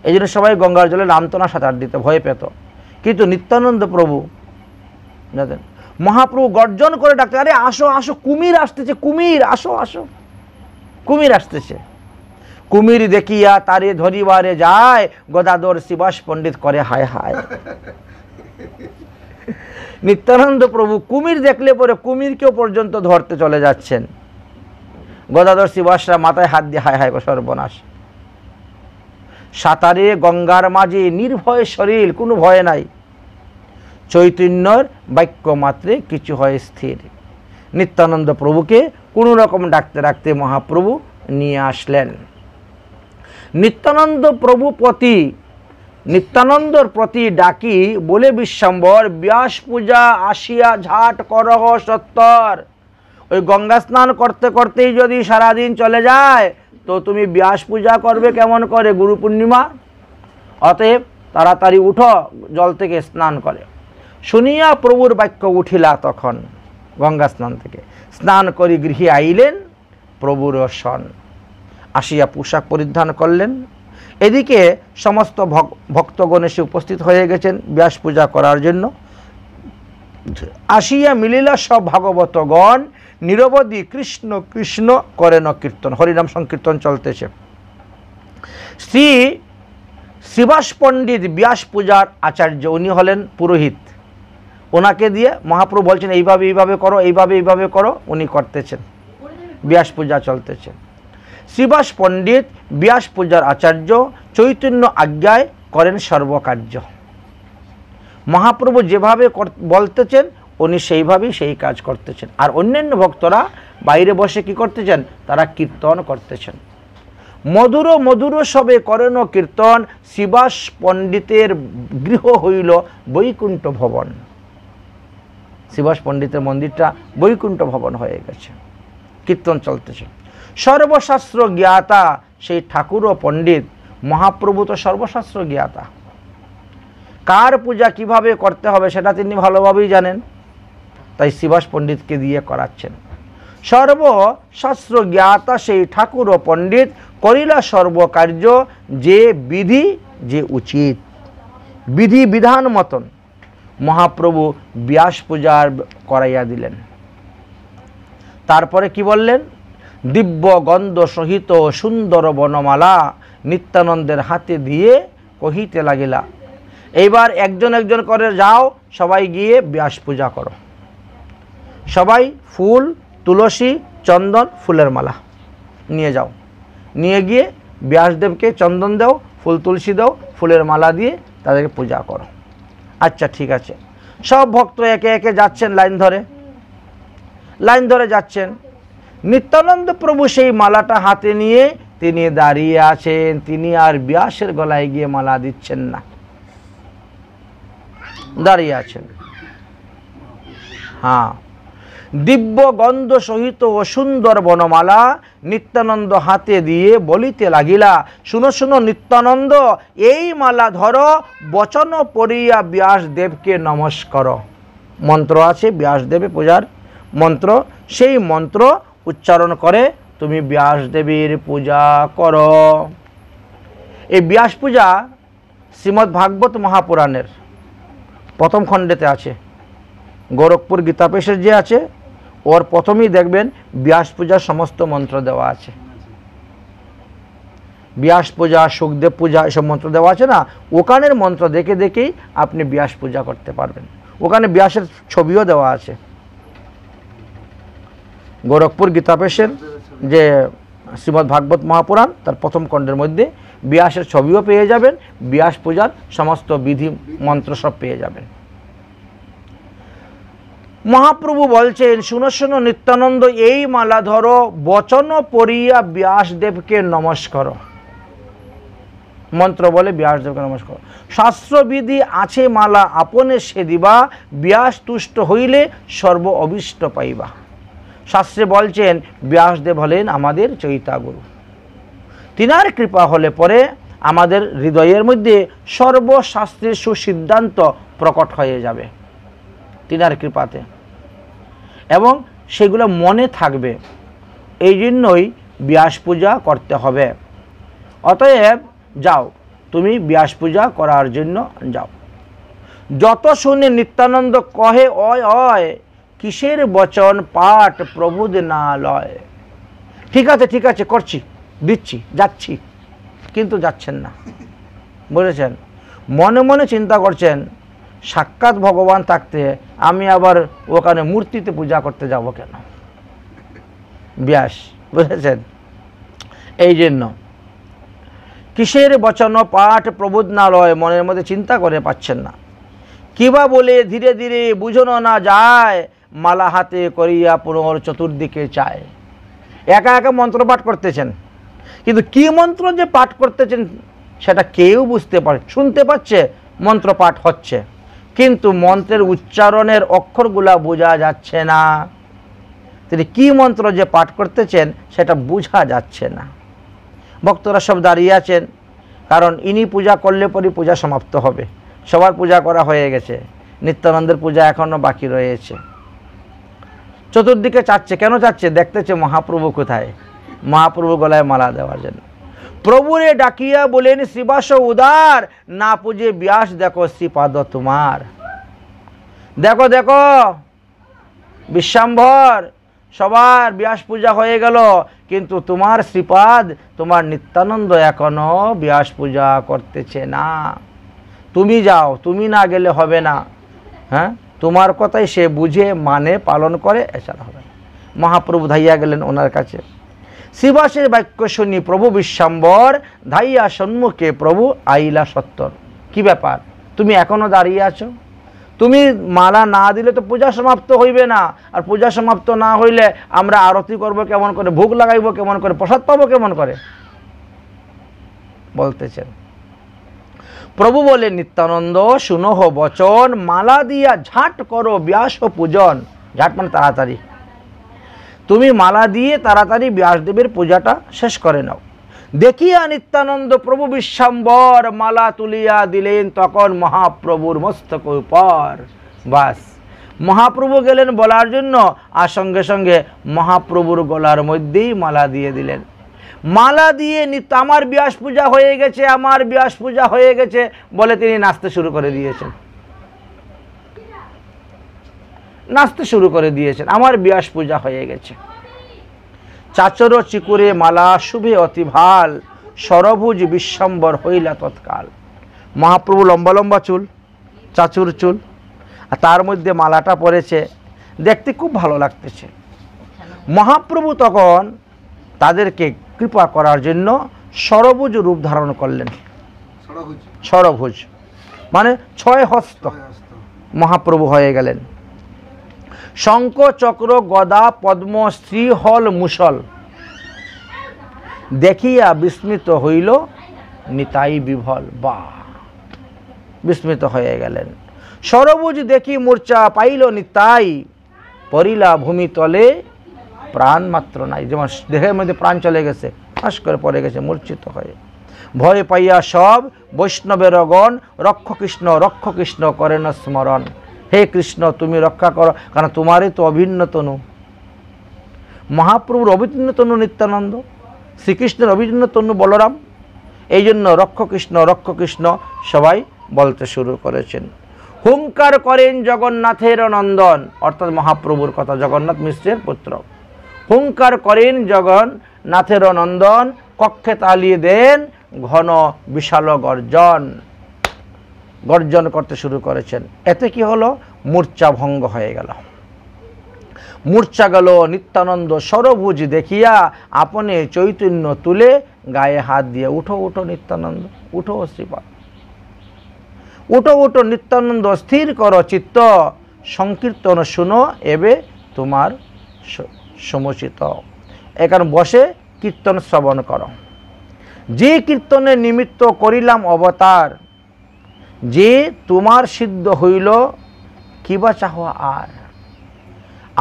A: এই জন্য সবাই গঙ্গার জলে নামতো না, সাঁতার দিতে ভয় পেত। কিন্তু নিত্যানন্দ প্রভু জানেন, মহাপ্রভু গর্জন করে ডাকতে, আরে আসো আসো, কুমির আসতেছে, কুমির আসো আসো, কুমির আসতেছে। কুমির দেখিয়া তারে ধরিবারে যায়, গদাধর শিবাস পণ্ডিত করে হায় হায়। নিত্যানন্দ প্রভু কুমির দেখলে পরে কুমিরকেও পর্যন্ত ধরতে চলে যাচ্ছেন। গদাধর শিবাসরা মাথায় হাত দিয়ে হায় হায় সর্বনাশ। সাঁতারে গঙ্গার মাঝে নির্ভয় শরীর, কোনো ভয় নাই, চৈতন্যর বাক্য মাত্রে কিছু হয় স্থির। নিত্যানন্দ প্রভুকে কোনো রকম ডাকতে ডাকতে মহাপ্রভু নিয়ে আসলেন। নিত্যানন্দ প্রভু প্রতি, নিত্যানন্দর প্রতি ডাকি বলে বিশ্বম্বর, ব্যাস পূজা আসিয়া ঝাট করহ সত্তর। ওই গঙ্গা স্নান করতে করতেই যদি সারাদিন চলে যায় তো তুমি ব্যাস পূজা করবে কেমন করে গুরু পূর্ণিমা? অতএব তাড়াতাড়ি উঠো, জল থেকে স্নান করে। শুনিয়া প্রভুর বাক্য উঠিলা তখন গঙ্গা স্নান থেকে, স্নান করি গৃহে আইলেন প্রভুর সন। আসিয়া পোশাক পরিধান করলেন। এদিকে সমস্ত ভক্তগণ এসে উপস্থিত হয়ে গেছেন ব্যাস পূজা করার জন্য। আসিয়া মিলিলা সব ভাগবতগণ, নিরবধি কৃষ্ণ কৃষ্ণ করেন কীর্তন, হরিনাম সংকীর্তন চলতেছে। শ্রী শিবাস পণ্ডিত ব্যাস পূজার আচার্য, উনি হলেন পুরোহিত। ওনাকে দিয়ে মহাপ্রভু বলছেন এইভাবে এইভাবে করো, এইভাবে এইভাবে করো, উনি করতেছেন, ব্যাস পূজা চলতেছে। শিবাস পণ্ডিত ব্যাস পূজার আচার্য, চৈতন্য আজ্ঞায় করেন সর্বকার্য। মহাপ্রভু যেভাবে বলতেছেন উনি সেইভাবেই সেই কাজ করতেছেন। আর অন্যান্য ভক্তরা বাইরে বসে কি করতেছেন? তারা কীর্তন করতেছেন। মধুর মধুর সবে করেন কীর্তন, শিবাস পণ্ডিতের গৃহ হইল বৈকুণ্ঠ ভবন। শিবাস পণ্ডিতের মন্দিরটা বৈকুণ্ঠ ভবন হয়ে গেছে, কীর্তন চলতেছে। সর্বশাস্ত্র জ্ঞাতা সেই ঠাকুর ও পণ্ডিত, মহাপ্রভু তো সর্বশাস্ত্র জ্ঞাতা। কার পূজা কিভাবে করতে হবে সেটা তিনি ভালোভাবেই জানেন, তাই শিবাস পণ্ডিতকে দিয়ে করাচ্ছেন। সর্বশাস্ত্র জ্ঞাতা সেই ঠাকুর ও পণ্ডিত, করিলা সর্বকার্য যে বিধি যে উচিত। বিধি বিধান মতন মহাপ্রভু ব্যাস পূজার করাইয়া দিলেন। তারপরে কি বললেন? দিব্য গন্ধ সহিত সুন্দর বনমালা নিত্যানন্দের হাতে দিয়ে কহিতে লাগিলা, এইবার একজন একজন করে যাও, সবাই গিয়ে ব্যাস পূজা করো। সবাই ফুল, তুলসী, চন্দন, ফুলের মালা নিয়ে যাও, নিয়ে গিয়ে ব্যাসদেবকে চন্দন দাও, ফুল তুলসী দাও, ফুলের মালা দিয়ে তাদেরকে পূজা করো। আচ্ছা ঠিক আছে। সব ভক্ত একে একে যাচ্ছেন, লাইন ধরে যাচ্ছেন। নিত্যানন্দ প্রভু সেই মালাটা হাতে নিয়ে তিনি দাঁড়িয়ে আছেন, তিনি আর ব্যাসের গলায় গিয়ে মালা দিচ্ছেন না, দাঁড়িয়ে আছেন। হ্যাঁ, দিব্য গন্ধ সহিত ও সুন্দর বনমালা নিত্যানন্দ হাতে দিয়ে বলিতে লাগিলা, শুনো শুনো নিত্যানন্দ, এই মালা ধরো, বচন পড়িয়া ব্যাসদেবকে নমস্কার। মন্ত্র আছে ব্যাসদেবের পূজার মন্ত্র, সেই মন্ত্র উচ্চারণ করে তুমি ব্যাসদেবীর পূজা করো। এই ব্যাস পূজা শ্রীমদ্ ভাগবত মহাপুরাণের প্রথম খণ্ডেতে আছে। গোরখপুর গীতাপেশের যে আছে ওর প্রথমেই দেখবেন ব্যাস পূজার সমস্ত মন্ত্র দেওয়া আছে। ব্যাস পূজা, সুখদেব পূজা এসব মন্ত্র দেওয়া আছে না, ওখানের মন্ত্র দেখে দেখেই আপনি ব্যাস পূজা করতে পারবেন। ওখানে ব্যাসের ছবিও দেওয়া আছে। গোরখপুর গীতাপেশের যে শ্রীমদ্ ভাগবত মহাপুরাণ তার প্রথম খণ্ডের মধ্যে ব্যাসের ছবিও পেয়ে যাবেন, ব্যাস পূজার সমস্ত বিধি মন্ত্র সব পেয়ে যাবেন। মহাপ্রভু বলছেন, শুনো শুনো নিত্যানন্দ, এই মালা ধরো, বচন পড়িয়া ব্যাসদেবকে নমস্কার। মন্ত্র বলে ব্যাসদেবকে নমস্কার। শাস্ত্রবিধি আছে মালা আপনে সে দিবা, ব্যাস তুষ্ট হইলে সর্ব অভীষ্ট পাইবা। শাস্ত্রে বলছেন ব্যাসদেব হলেন আমাদের চৈতাগুরু, তিনার কৃপা হলে পরে আমাদের হৃদয়ের মধ্যে সর্বশাস্ত্রের সুসিদ্ধান্ত প্রকট হয়ে যাবে তিনার কৃপাতে। এবং সেগুলো মনে থাকবে। এই জন্যই ব্যাস পূজা করতে হবে। অতএব যাও, তুমি ব্যাস পূজা করার জন্য যাও। যত শুনে নিত্যানন্দ কহে অয় অয়, কিসের বচন পাঠ প্রভুদ না লয়। ঠিক আছে ঠিক আছে, করছি, দিচ্ছি, যাচ্ছি, কিন্তু যাচ্ছেন না, বুঝেছেন? মনে মনে চিন্তা করছেন সাক্ষাৎ ভগবান থাকতে আমি আবার ওখানে মূর্তিতে পূজা করতে যাব কেন? ব্যাস, বুঝেছেন? এই জন্য কিসের বচন পাঠ প্রবোধ না লয়, মনের মধ্যে চিন্তা করে পাচ্ছেন না। কিবা বলে ধীরে ধীরে বুঝানো না যায়, মালা হাতে করিয়া পুনর চতুর্দিকে চায়। একা একা মন্ত্র পাঠ করতেছেন, কিন্তু কি মন্ত্র যে পাঠ করতেছেন সেটা কেউ বুঝতে পারে, শুনতে পাচ্ছে মন্ত্র পাঠ হচ্ছে, কিন্তু মন্ত্রের উচ্চারণের অক্ষরগুলা বোঝা যাচ্ছে না। তিনি কি মন্ত্র যে পাঠ করতেছেন সেটা বোঝা যাচ্ছে না। ভক্তরা সব দাঁড়িয়ে আছেন, কারণ ইনি পূজা করলে পরই পূজা সমাপ্ত হবে। সবার পূজা করা হয়ে গেছে, নিত্যানন্দের পূজা এখনো বাকি রয়েছে। চতুর্দিকে চাচ্ছে, কেন চাচ্ছে? দেখতেছে মহাপ্রভু কোথায়। মহাপ্রভু গলায় মালা দেওয়ার জন্য। প্রভুরে ডাকিয়া বলেন শ্রীবাস উদার, না পূজে ব্যাস দেখো শ্রীপাদ তোমার। দেখো দেখো বিশ্বাম্ভর, সবার ব্যাস পূজা হয়ে গেল, কিন্তু তোমার শ্রীপাদ, তোমার নিত্যানন্দ এখনো ব্যাস পূজা করতেছে না। তুমি যাও, তুমি না গেলে হবে না। হ্যাঁ, তোমার কথাই সে বুঝে মানে পালন করে, এছাড়া হবে না। মহাপ্রভু ধাইয়া গেলেন ওনার কাছে। শ্রীবাসের বাক্য শুনি প্রভু বিশ্বাম্বর, ধাইয়া সম্মুখে প্রভু আইলা সত্তর। কি ব্যাপার, তুমি এখনো দাঁড়িয়ে আছো? তুমি মালা না দিলে তো পূজা সমাপ্ত হইবে না, আর পূজা সমাপ্ত না হইলে আমরা আরতি করব কেমন করে, ভোগ লাগাইব কেমন করে, প্রসাদ পাবো কেমন করে, বলতেছেন। প্রভু বলে নিত্যানন্দ শুনহ বচন, মালা দিয়া ঝাট করো ব্যাস পূজন। ঝাট মানে তাড়াতাড়ি, তুমি মালা দিয়ে তাড়াতাড়ি ব্যাসদেবের পূজাটা শেষ করে নাও। দেখিয়া নিত্যানন্দ প্রভু বিশ্বাম্বর, মালা তুলিয়া দিলেন তখন মহাপ্রভুর মস্তক উপর। বাস, মহাপ্রভু গেলেন বলার জন্য, আর সঙ্গে সঙ্গে মহাপ্রভুর গলার মধ্যেই মালা দিয়ে দিলেন। মালা দিয়ে আমার ব্যাস পূজা হয়ে গেছে, আমার ব্যাস পূজা হয়ে গেছে বলে তিনি নাচতে শুরু করে দিয়েছেন। নাচতে শুরু করে দিয়েছেন, আমার ব্যাস পূজা হয়ে গেছে। চাচর চিকুরে মালা শুভে অতি ভাল, সরভুজ বিশ্বাম্বর হইলা তৎকাল। মহাপ্রভু লম্বা লম্বা চুল, চাচুর চুল, আর তার মধ্যে মালাটা পড়েছে, দেখতে খুব ভালো লাগতেছে। মহাপ্রভু তখন তাদেরকে কৃপা করার জন্য সরভুজ রূপ ধারণ করলেন। সরভুজ মানে 6 হস্ত মহাপ্রভু হয়ে গেলেন। শঙ্খ চক্র গদা পদ্ম শ্রীহল মুসল দেখিয়া বিস্মিত হইল নিতাই বিভল। বা, বিস্মিত হয়ে গেলেন। সরভুজ দেখি মূর্ছা পাইল নিতাই, পরিলা ভূমি তলে প্রাণ মাত্র নাই। যেমন দেহের মধ্যে প্রাণ চলে গেছে, ফাঁস করে পড়ে গেছে মূর্ছিত হয়ে। ভয় পাইয়া সব বৈষ্ণবের গণ, রক্ষ কৃষ্ণ করেন স্মরণ। হে কৃষ্ণ, তুমি রক্ষা করো, কারণ তোমারই তো অভিন্ন তনু। মহাপ্রভুর অভিন্ন তনু নিত্যানন্দ, শ্রীকৃষ্ণের অভিন্ন তনু বলরাম। এই জন্য রক্ষ কৃষ্ণ সবাই বলতে শুরু করেছেন। হুঙ্কার করেন জগন্নাথের নন্দন, অর্থাৎ মহাপ্রভুর কথা, জগন্নাথ মিশ্রের পুত্র। হুঙ্কার করেন জগন্নাথের নন্দন, কক্ষে তালিয়ে দেন ঘন বিশাল গর্জন। গর্জন করতে শুরু করেছেন। এতে কি হলো? মূর্ছা ভঙ্গ হয়ে গেল। মূর্ছা গেল নিত্যানন্দ সরভুজ দেখিয়া, আপনে চৈতন্য তুলে গায়ে হাত দিয়ে, উঠো উঠো নিত্যানন্দ, উঠো শ্রীপাদ, উঠো উঠো নিত্যানন্দ, স্থির করো চিত্ত, সংকীর্তন শুনো এবে তোমার সমুচিত। এখানে বসে কীর্তন শ্রবণ করো। যে কীর্তনের নিমিত্ত করিলাম অবতার, যে তোমার সিদ্ধ হইল কিবা চাহ আর।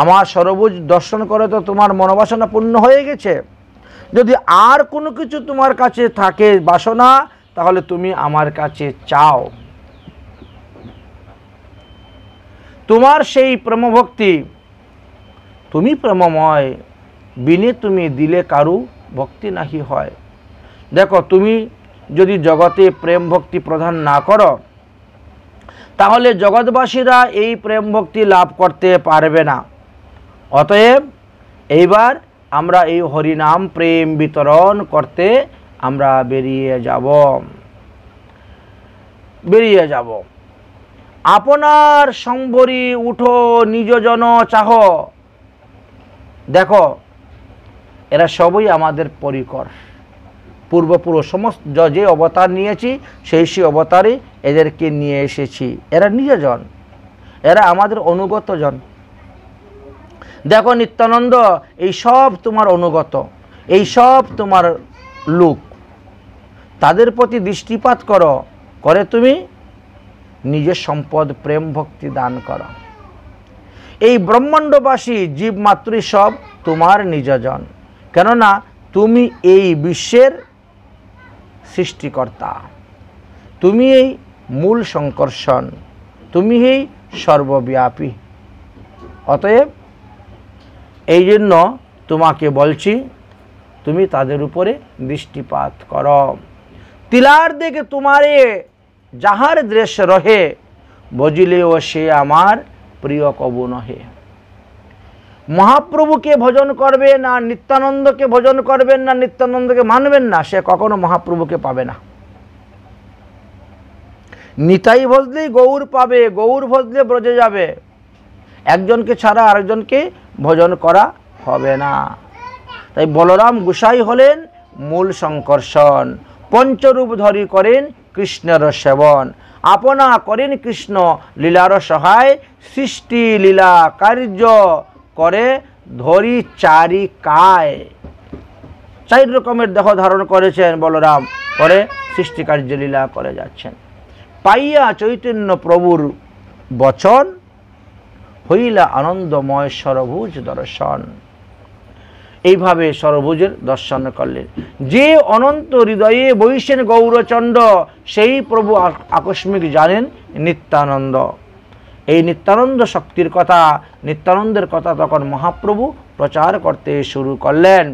A: আমার সরভুজ দর্শন করে তো তোমার মনোবাসনা পূর্ণ হয়ে গেছে। যদি আর কোনো কিছু তোমার কাছে থাকে বাসনা, তাহলে তুমি আমার কাছে চাও। তোমার সেই প্রেমভক্তি তুমি প্রেমময়, বিনে তুমি দিলে কারু ভক্তি নাহি হয়। দেখো, তুমি যদি জগতে প্রেম ভক্তি প্রদান না করো, তাহলে জগৎবাসীরা এই প্রেম ভক্তি লাভ করতে পারবে না। অতএব এইবার আমরা এই হরিনাম প্রেম বিতরণ করতে আমরা বেরিয়ে যাব। আপনার সম্বরী উঠো নিজ জন চাহ। দেখো, এরা সবই আমাদের পরিকর, পূর্বপুরুষ সমস্ত যে অবতার নিয়েছি সেই অবতারে এদেরকে নিয়ে এসেছি। এরা নিজজন, এরা আমাদের অনুগত জন। দেখো নিত্যানন্দ, এই সব তোমার অনুগত, এই সব তোমার লোক, তাদের প্রতি দৃষ্টিপাত করে তুমি নিজের সম্পদ প্রেম ভক্তি দান করো। এই ব্রহ্মাণ্ডবাসী জীব মাত্রই সব তোমার নিজজন, কেননা তুমি এই বিশ্বের সৃষ্টিকর্তা, তুমি এই মূল সংকর্ষণ, তুমি এই সর্বব্যাপী। অতএব এই জন্য তোমাকে বলছি, তুমি তাদের উপরে দৃষ্টিপাত করো। তিলার দেখে তোমারে যাহার দৃশ্য রহে, বজিলেও সে আমার প্রিয় কবু নহে। মহাপ্রভুকে ভজন করবেন না, নিত্যানন্দকে ভজন করবেন না, নিত্যানন্দকে মানবেন না, সে কখনো মহাপ্রভুকে পাবে না। নিতাই ভজলেই গৌর পাবে, গৌর ভজলে ব্রজে যাবে। একজনকে ছাড়া আরেকজনকে ভজন করা হবে না। তাই বলরাম গোসাই হলেন মূল সংকর্ষণ, পঞ্চরূপ ধরি করেন কৃষ্ণের সেবন। আপনা করেন কৃষ্ণ লীলার সহায়, সৃষ্টি লীলা কার্য করে ধরি চারি কায়। 4 রকমের দেহ ধারণ করেছেন বলরাম, করে সৃষ্টি কার্য লীলা করে যাচ্ছেন। পাইয়া চৈতন্য প্রভুর বচন, হইলা আনন্দময় সরভুজ দর্শন। এইভাবে সরভুজের দর্শন করলেন। যে অনন্ত হৃদয়ে বৈশেন গৌরচন্ড, সেই প্রভু আকস্মিক জানেন নিত্যানন্দ। এই নিত্যানন্দ শক্তির কথা, নিত্যানন্দের কথা তখন মহাপ্রভু প্রচার করতে শুরু করলেন।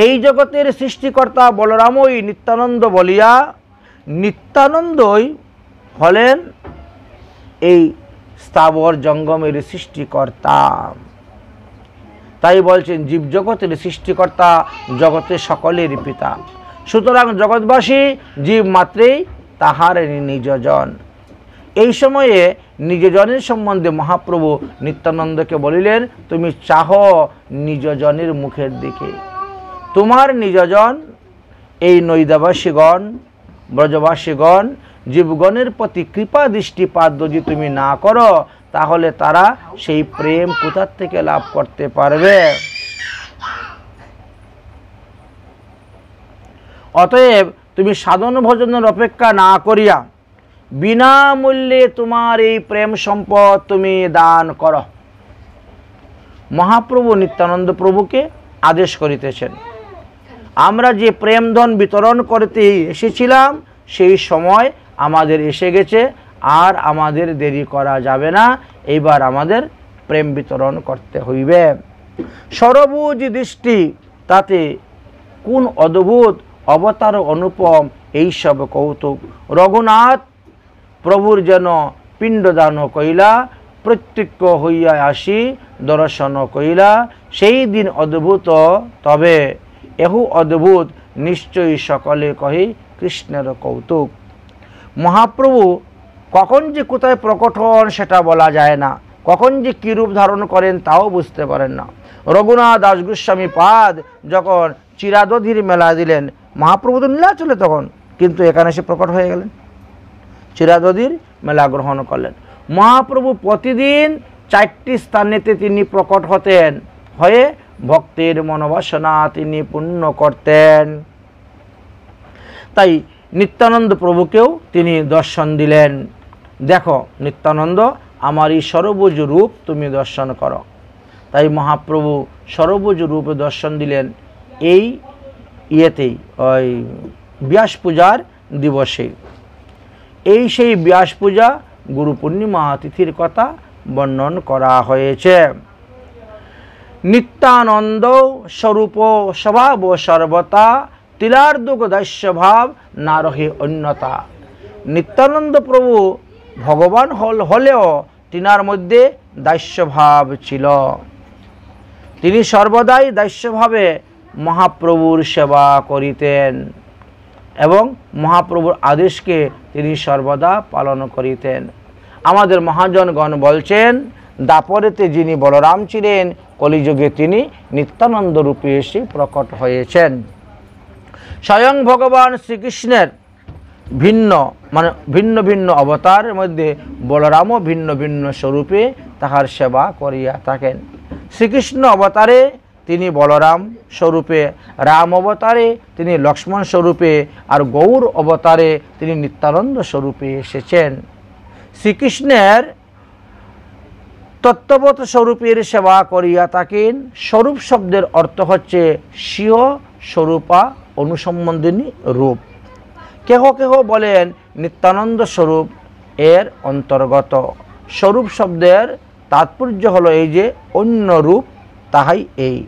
A: এই জগতের সৃষ্টিকর্তা বলরামই নিত্যানন্দ বলিয়া, নিত্যানন্দই হলেন এই স্থাবর জঙ্গমের সৃষ্টিকর্তা। তাই বলছেন জীবজগতের সৃষ্টিকর্তা, জগতের সকলের পিতা। সুতরাং জগৎবাসী জীব মাত্রেই তাহার নিজজন। এই সময়ে নিজজনের সম্বন্ধে মহাপ্রভু নিত্যানন্দকে বলিলেন, তুমি চাহ নিজজনের মুখের দিকে। তোমার নিজজন এই নৈদাবাসীগণ, ব্রজবাসীগণ, জীবগণের প্রতি কৃপা দৃষ্টিপাত যদি তুমি না করো, তাহলে তারা সেই প্রেম কোথার থেকে লাভ করতে পারবে? অতএব তুমি সাধন ভজনের অপেক্ষা না করিয়া বিনামূল্যে তোমার এই প্রেম সম্পদ তুমি দান করো। মহাপ্রভু নিত্যানন্দ প্রভুকে আদেশ করিতেছেন। আমরা যে প্রেম ধন বিতরণ করতে এসেছিলাম, সেই সময় আমাদের এসে গেছে, আর আমাদের দেরি করা যাবে না। এইবার আমাদের প্রেম বিতরণ করতে হইবে। সরবুজ দৃষ্টি, তাতে কোন অদ্ভুত অবতার অনুপম এইসব কৌতুক। রঘুনাথ প্রভুর যেন পিণ্ডদান কইলা, প্রত্যক্ষ হইয়া আসি দর্শন কইলা। সেই দিন অদ্ভুত, তবে এহু অদ্ভুত নিশ্চয়ই সকলে কহি কৃষ্ণের কৌতুক। মহাপ্রভু কখন যে কোথায় প্রকট হন সেটা বলা যায় না, কখন যে কী রূপ ধারণ করেন তাও বুঝতে পারেন না। রঘুনাথ দাস গোস্বামী পাদ যখন চিরাদধির মেলা দিলেন, মহাপ্রভু তো নীলাচলে তখন, কিন্তু এখানে এসে প্রকট হয়ে গেলেন, চিরাদধির মেলা গ্রহণ করলেন। মহাপ্রভু প্রতিদিন 4টি স্থানেতে তিনি প্রকট হতেন, হয়ে ভক্তের মনোবাসনা তিনি পূর্ণ করতেন। তাই নিত্যানন্দ প্রভুকেও তিনি দর্শন দিলেন। দেখো নিত্যানন্দ, আমার এই সরবুজ রূপ তুমি দর্শন করো। তাই মহাপ্রভু সরবুজ রূপে দর্শন দিলেন এই ইয়েতেই, ওই ব্যাস পূজার দিবসে। এই সেই ব্যাস পূজা গুরু পূর্ণিমা তিথির কথা বর্ণন করা হয়েছে। নিত্যানন্দ স্বরূপ স্বভাব সর্বতা তিলার্দুক দাস্যভাব না রহে অন্যতা। নিত্যানন্দ প্রভু ভগবান হলেও তিনার মধ্যে দাস্যভাব ছিল। তিনি সর্বদাই দাস্যভাবে মহাপ্রভুর সেবা করিতেন এবং মহাপ্রভুর আদেশকে তিনি সর্বদা পালন করিতেন। আমাদের মহাজনগণ বলছেন, দাপরেতে যিনি বলরাম ছিলেন, কলিযুগে তিনি নিত্যানন্দ রূপে এসে প্রকট হয়েছেন। স্বয়ং ভগবান শ্রীকৃষ্ণের ভিন্ন ভিন্ন অবতারের মধ্যে বলরামও ভিন্ন ভিন্ন স্বরূপে তাহার সেবা করিয়া থাকেন। শ্রীকৃষ্ণ অবতারে তিনি বলরাম স্বরূপে, রাম অবতারে তিনি লক্ষ্মণ স্বরূপে, আর গৌর অবতারে তিনি নিত্যানন্দ স্বরূপে এসেছেন। শ্রীকৃষ্ণের তত্ত্ববৎ স্বরূপের সেবা করিয়া থাকেন। স্বরূপ শব্দের অর্থ হচ্ছে স্বীয় স্বরূপা অনুসম্বন্ধিনী রূপ। কেহ কেহ বলেন নিত্যানন্দ স্বরূপ এর অন্তর্গত। স্বরূপ শব্দের তাৎপর্য হলো এই যে অন্য রূপ, তাহাই এই।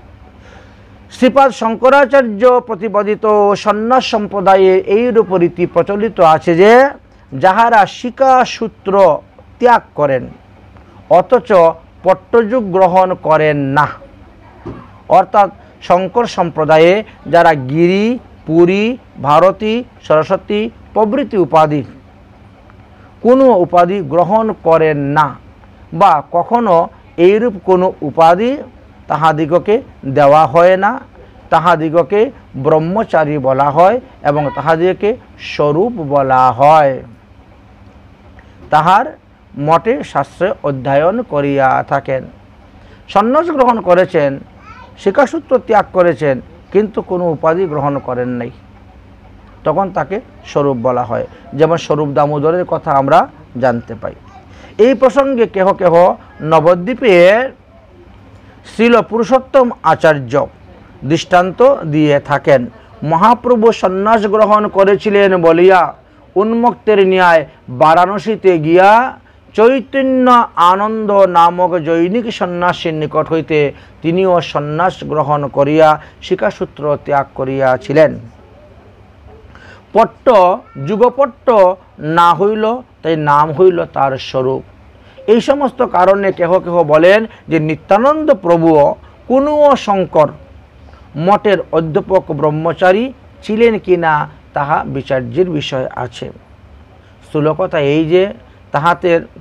A: শ্রীপাদ শঙ্করাচার্য প্রতিপাদিত সন্ন্যাস সম্প্রদায়ে এইরূপ রীতি প্রচলিত আছে যে, যাহারা শিকা সূত্র ত্যাগ করেন অথচ পট্টযুগ গ্রহণ করেন না, অর্থাৎ শঙ্কর সম্প্রদায়ে যারা গিরি, পুরী, ভারতী, সরস্বতী প্রভৃতি উপাধি কোনো উপাধি গ্রহণ করেন না, বা কখনো এইরূপ কোনো উপাধি তাহাদিগকে দেওয়া হয় না, তাহাদিগকে ব্রহ্মচারী বলা হয় এবং তাহাদিগকে স্বরূপ বলা হয়। তাহার মঠে শাস্ত্রে অধ্যয়ন করিয়া থাকেন। সন্ন্যাস গ্রহণ করেছেন, শিক্ষাসূত্র ত্যাগ করেছেন, কিন্তু কোনো উপাধি গ্রহণ করেন নাই, তখন তাকে স্বরূপ বলা হয়। যেমন স্বরূপ দামোদরের কথা আমরা জানতে পাই। এই প্রসঙ্গে কেহ কেহ নবদ্বীপের শ্রীল পুরুষোত্তম আচার্য দৃষ্টান্ত দিয়ে থাকেন। মহাপ্রভু সন্ন্যাস গ্রহণ করেছিলেন বলিয়া উন্মুক্তের ন্যায় বারাণসীতে গিয়া চৈতন্য আনন্দ নামক জৈনিক সন্ন্যাসীর নিকট হইতে তিনিও সন্ন্যাস গ্রহণ করিয়া শিক্ষাসূত্র ত্যাগ করিয়াছিলেন। পট্ট যুগপট্ট না হইল, তাই নাম হইল তার স্বরূপ। এই সমস্ত কারণে কেহ কেহ বলেন যে নিত্যানন্দ প্রভুও কোনো শঙ্কর মঠের অধ্যাপক ব্রহ্মচারী ছিলেন কিনা তাহা বিচার্যের বিষয় আছে। স্থূলকথা এই যে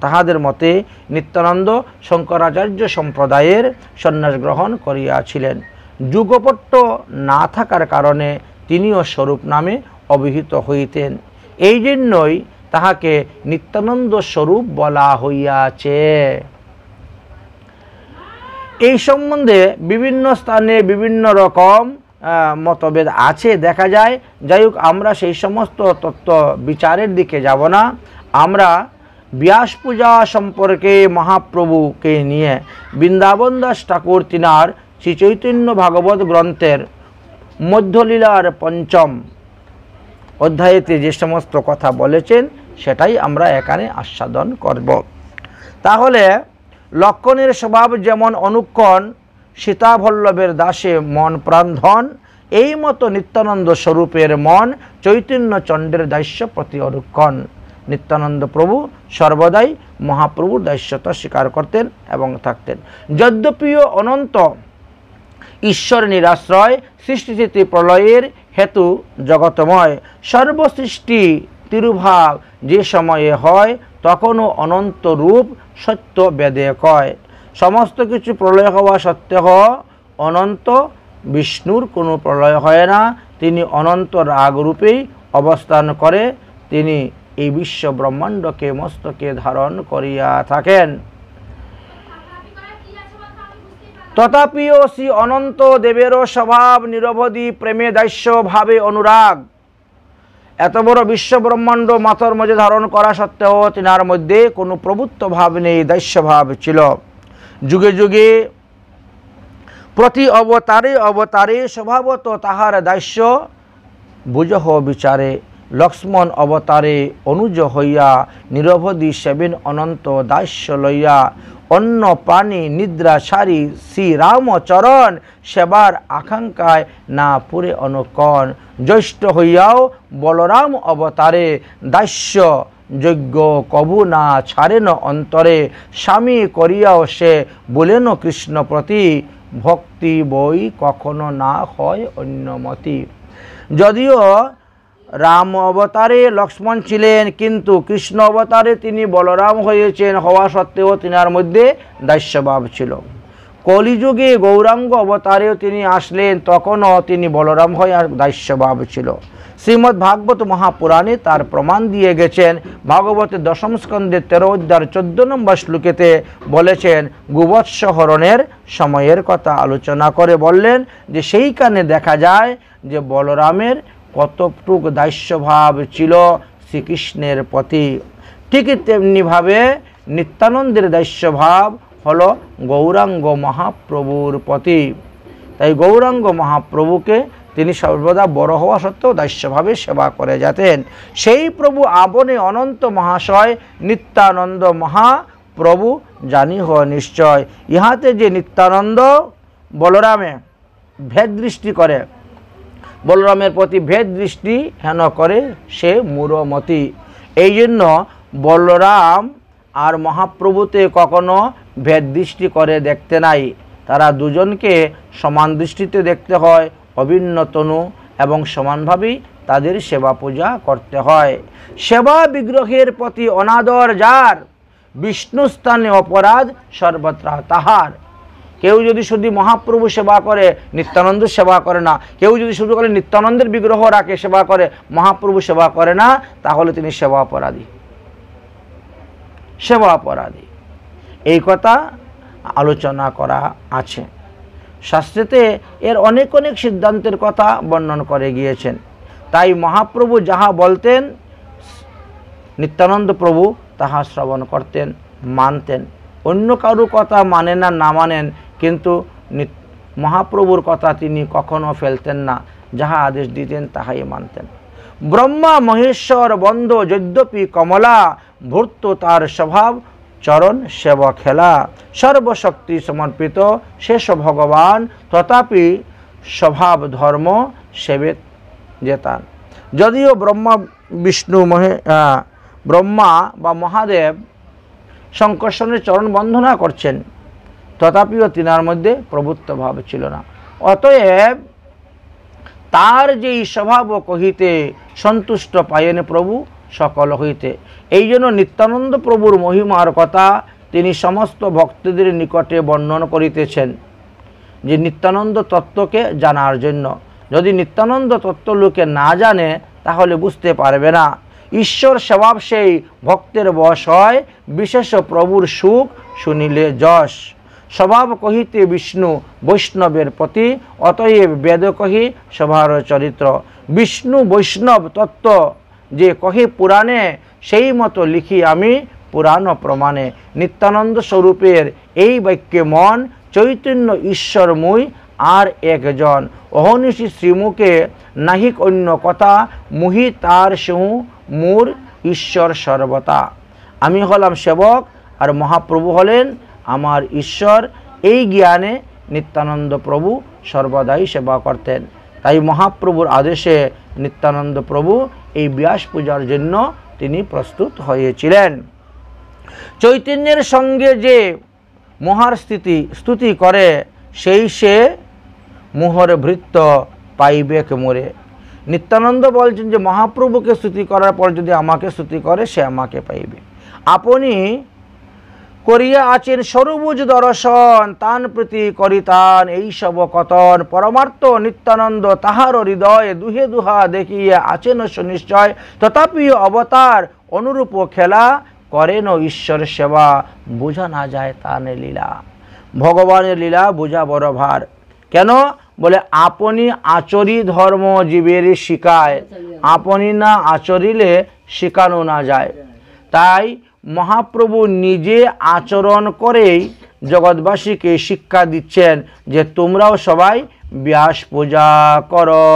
A: তাহাদের মতে নিত্যানন্দ শঙ্করাচার্য সম্প্রদায়ের সন্ন্যাস গ্রহণ করিয়াছিলেন। যুগপট্ট না থাকার কারণে তিনিও স্বরূপ নামে অভিহিত হইতেন। এই জন্যই তাহাকে নিত্যানন্দ স্বরূপ বলা হইয়াছে। এই সম্বন্ধে বিভিন্ন স্থানে বিভিন্ন রকম মতভেদ আছে, দেখা যায়। যাই হোক, আমরা সেই সমস্ত তত্ত্ব বিচারের দিকে যাব না। আমরা ব্যাস পূজা সম্পর্কে মহাপ্রভুকে নিয়ে বৃন্দাবন দাস ঠাকুর তিনার শ্রী চৈতন্য ভাগবত গ্রন্থের মধ্যলীলার পঞ্চম অধ্যায়েতে যে সমস্ত কথা বলেছেন সেটাই আমরা এখানে আস্বাদন করব। তাহলে লক্ষণের স্বভাব যেমন অনুক্ষণ, সীতাভল্লভের দাসে মন প্রাণ ধন, এই মতো নিত্যানন্দ স্বরূপের মন চৈতন্য চণ্ডের দাস্য প্রতি অনুক্ষণ। নিত্যানন্দ প্রভু সর্বদাই মহাপ্রভুর দাস্যতা স্বীকার করতেন এবং থাকতেন। যদ্যপিও অনন্ত ঈশ্বর নিরাশ্রয়, সৃষ্টিস্থিতি প্রলয়ের হেতু জগতময়, সর্বসৃষ্টি তিরুভাব যে সময়ে হয়, তখনও অনন্ত রূপ সত্য বেদে কয়। সমস্ত কিছু প্রলয় হওয়া সত্ত্বেও অনন্ত বিষ্ণুর কোনো প্রলয় হয় না, তিনি অনন্ত রাগরূপেই অবস্থান করে, তিনি এই বিশ্ব ব্রহ্মাণ্ডকে মস্তকে ধারণ করিয়া থাকেন। তথাপিও শ্রী অনন্ত দেবেরও স্বভাব নিরবধি প্রেমে দাস্য ভাবে অনুরাগ। এত বড় বিশ্ব ব্রহ্মাণ্ড মাথার মধ্যে ধারণ করা সত্ত্বেও তিনার মধ্যে কোনো প্রভুত্ব ভাব নেই, দাস্য ভাব ছিল। যুগে যুগে প্রতি অবতারে অবতারে স্বভাবত তাহার দাস্য বুঝহ বিচারে। লক্ষ্মণ অবতারে অনুজ হইয়া নিরবধি সেবিন অনন্ত দাস্য লইয়া, অন্য প্রাণী নিদ্রা সারি শ্রীরামচরণ সেবার আকাঙ্ক্ষায় না পুরে অনুকণ জ্যৈষ্ঠ হইয়াও বলরাম অবতারে দাস্য যজ্ঞ কবু না ছাড়েন অন্তরে স্বামী করিয়াও সে বলেন কৃষ্ণ প্রতি ভক্তি বই কখনো না হয় অন্যমতি। যদিও রাম অবতারে লক্ষ্মণ ছিলেন, কিন্তু কৃষ্ণ অবতারে তিনি বলরাম হয়েছেন হওয়া সত্ত্বেও তিনার মধ্যে দাস্যভাব ছিল। কলিযুগে গৌরাঙ্গ অবতারেও তিনি আসলেন, তখনও তিনি বলরাম হয়ে দাস্যভাব ছিল। শ্রীমদ্ ভাগবত মহাপুরাণে তার প্রমাণ দিয়ে গেছেন। ভাগবতের দশম স্কন্ধে 13 অধ্যায় 14 নম্বর শ্লোকেতে বলেছেন, গোবৎস হরণের সময়ের কথা আলোচনা করে বললেন যে সেইখানে দেখা যায় যে বলরামের কতটুক দাস্যভাব ছিল শ্রীকৃষ্ণের প্রতি। ঠিক তেমনিভাবে নিত্যানন্দের দাস্যভাব হলো গৌরাঙ্গ মহাপ্রভুর প্রতি। তাই গৌরাঙ্গ মহাপ্রভুকে তিনি সর্বদা বড় হওয়া সত্ত্বেও দাস্যভাবে সেবা করে যেতেন। সেই প্রভু আবনে অনন্ত মহাশয় নিত্যানন্দ মহাপ্রভু জানি হ নিশ্চয়। ইহাতে যে নিত্যানন্দ বলরামে ভেদ দৃষ্টি করে, বলরামের প্রতি ভেদ দৃষ্টি হেন করে সে মূঢ়মতি। এই জন্য বলরাম আর মহাপ্রভুতে কখনো ভেদ দৃষ্টি করে দেখতে নাই। তারা দুজনকে সমান দৃষ্টিতে দেখতে হয়, অভিন্ন তনু এবং সমানভাবেই তাদের সেবা পূজা করতে হয়। সেবা বিগ্রহের প্রতি অনাদর যার, বিষ্ণু স্থানে অপরাধ সর্বত্র তাহার। কেউ যদি শুধু মহাপ্রভু সেবা করে, নিত্যানন্দ সেবা করে না, কেউ যদি শুধু করে নিত্যানন্দের বিগ্রহ রাখে সেবা করে, মহাপ্রভু সেবা করে না, তাহলে তিনি সেবা অপরাধী, সেবা অপরাধী। এই কথা আলোচনা করা আছে শাস্ত্রেতে। এর অনেক অনেক সিদ্ধান্তের কথা বর্ণন করে গিয়েছেন। তাই মহাপ্রভু যাহা বলতেন নিত্যানন্দ প্রভু তাহা শ্রবণ করতেন, মানতেন। অন্য কারো কথা মানেন না, না মানেন, কিন্তু মহাপ্রভুর কথা তিনি কখনো ফেলতেন না। যাহা আদেশ দিতেন তাহাই মানতেন। ব্রহ্মা মহেশ্বর বন্ধ যদ্যপি কমলা, ভূর্ত তার স্বভাব চরণ সেব খেলা। সর্বশক্তি সমর্পিত শেষ ভগবান, তথাপি স্বভাব ধর্ম সেবে যেতান। যদিও ব্রহ্মা বিষ্ণু ব্রহ্মা বা মহাদেব শঙ্কর্ষণের চরণ বন্দনা করছেন, তথাপিও তিনার মধ্যে প্রভুত্ব ভাব ছিল না। অতএব তার যেই স্বভাব কহিতে সন্তুষ্ট পায়েন প্রভু সকল হইতে। এই জন্য নিত্যানন্দ প্রভুর মহিমার কথা তিনি সমস্ত ভক্তদের নিকটে বর্ণন করিতেছেন, যে নিত্যানন্দ তত্ত্বকে জানার জন্য। যদি নিত্যানন্দ তত্ত্ব লোকে না জানে তাহলে বুঝতে পারবে না। ঈশ্বর স্বভাব সেই ভক্তের বশ হয়, বিশেষ প্রভুর সুখ শুনিলে যশ। স্বভাব কহিতে বিষ্ণু বৈষ্ণবের প্রতি, অতএব বেদ কহি সভার চরিত্র। বিষ্ণু বৈষ্ণব তত্ত্ব যে কহে পুরাণে, সেই মতো লিখি আমি পুরাণ প্রমাণে। নিত্যানন্দ স্বরূপের এই বাক্যে মন, চৈতন্য ঈশ্বর মুই আর একজন। অহনিশি শ্রীমুখে নাহিক অন্য কথা, মুহি তার সেহু মূর ঈশ্বর সর্বতা। আমি হলাম সেবক আর মহাপ্রভু হলেন আমার ঈশ্বর। এই জ্ঞানে নিত্যানন্দ প্রভু সর্বদাই সেবা করতেন। তাই মহাপ্রভুর আদেশে নিত্যানন্দ প্রভু এই ব্যাস পূজার জন্য তিনি প্রস্তুত হয়েছিলেন। চৈতন্যের সঙ্গে যে মোহার স্তুতি করে, সেই সে মোহর ভৃত্য পাইবেক মোরে। নিত্যানন্দ বলছেন যে মহাপ্রভুকে স্তুতি করার পর যদি আমাকে স্তুতি করে, সে আমাকে পাইবে। আপনি করিয়া আছেন সরবুজ দর্শন, তান প্রীতি করিতান এইসব কথন। পরমার্থ নিত্যানন্দ তাহার হৃদয়, দুহে দুহা দেখিয়া আছেন সুনিশ্চয়। তথাপিও অবতার অনুরূপ খেলা, করেন ঈশ্বর সেবা, বোঝা না যায় তানে লীলা। ভগবানের লীলা বোঝা বড় ভার। কেন বলে, আপনি আচরি ধর্ম জীবের শিখায়, আপনি না আচরিলে শিখানো না যায়। তাই মহাপ্রভু নিজে আচরণ করেই জগৎবাসীকে শিক্ষা দিচ্ছেন যে তোমরাও সবাই ব্যাস পূজা করো।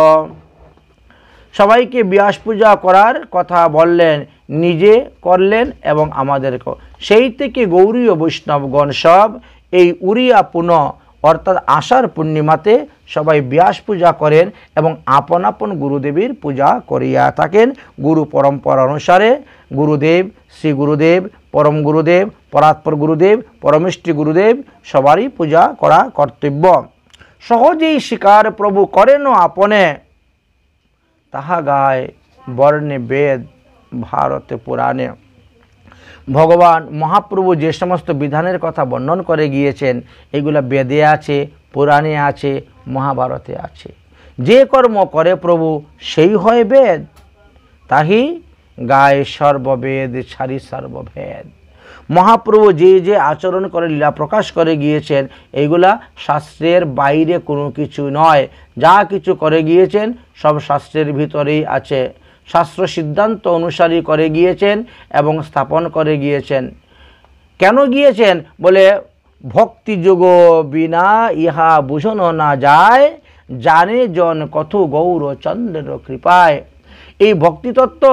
A: সবাইকে ব্যাস পূজা করার কথা বললেন, নিজে করলেন এবং আমাদেরকেও। সেই থেকে গৌরীয় বৈষ্ণবগণ সব এই উড়িয়া পুনঃ অর্থাৎ আষাঢ় পূর্ণিমাতে সবাই ব্যাস পূজা করেন এবং আপন আপন গুরুদেবের পূজা করিয়া থাকেন। গুরু পরম্পরা অনুসারে গুরুদেব, শ্রী গুরুদেব, পরম গুরুদেব, পরাৎপর গুরুদেব, পরমেষ্ঠী গুরুদেব সবারই পূজা করা কর্তব্য। সহজেই স্বীকার প্রভু করেন আপনে, তাহা গায় বর্ণে বেদ ভারতে পুরাণে। ভগবান মহাপ্রভু যে সমস্ত বিধানের কথা বর্ণন করে গিয়েছেন, এগুলা বেদে আছে, পুরাণে আছে, মহাভারতে আছে। যে কর্ম করে প্রভু সেই হয় বেদ, তাহি গায়ে সর্ববেদ ছাড়ি সর্বভেদ। মহাপ্রভু যে যে আচরণ করে লীলা প্রকাশ করে গিয়েছেন, এইগুলা শাস্ত্রের বাইরে কোনো কিছু নয়। যা কিছু করে গিয়েছেন সব শাস্ত্রের ভিতরেই আছে। শাস্ত্র সিদ্ধান্ত অনুসারী করে গিয়েছেন এবং স্থাপন করে গিয়েছেন। কেন গিয়েছেন বলে, ভক্তিযোগ বিনা ইহা বুঝানো না যায়, জানে জন কত গৌরচন্দ্রের কৃপায়। এই ভক্তিতত্ত্ব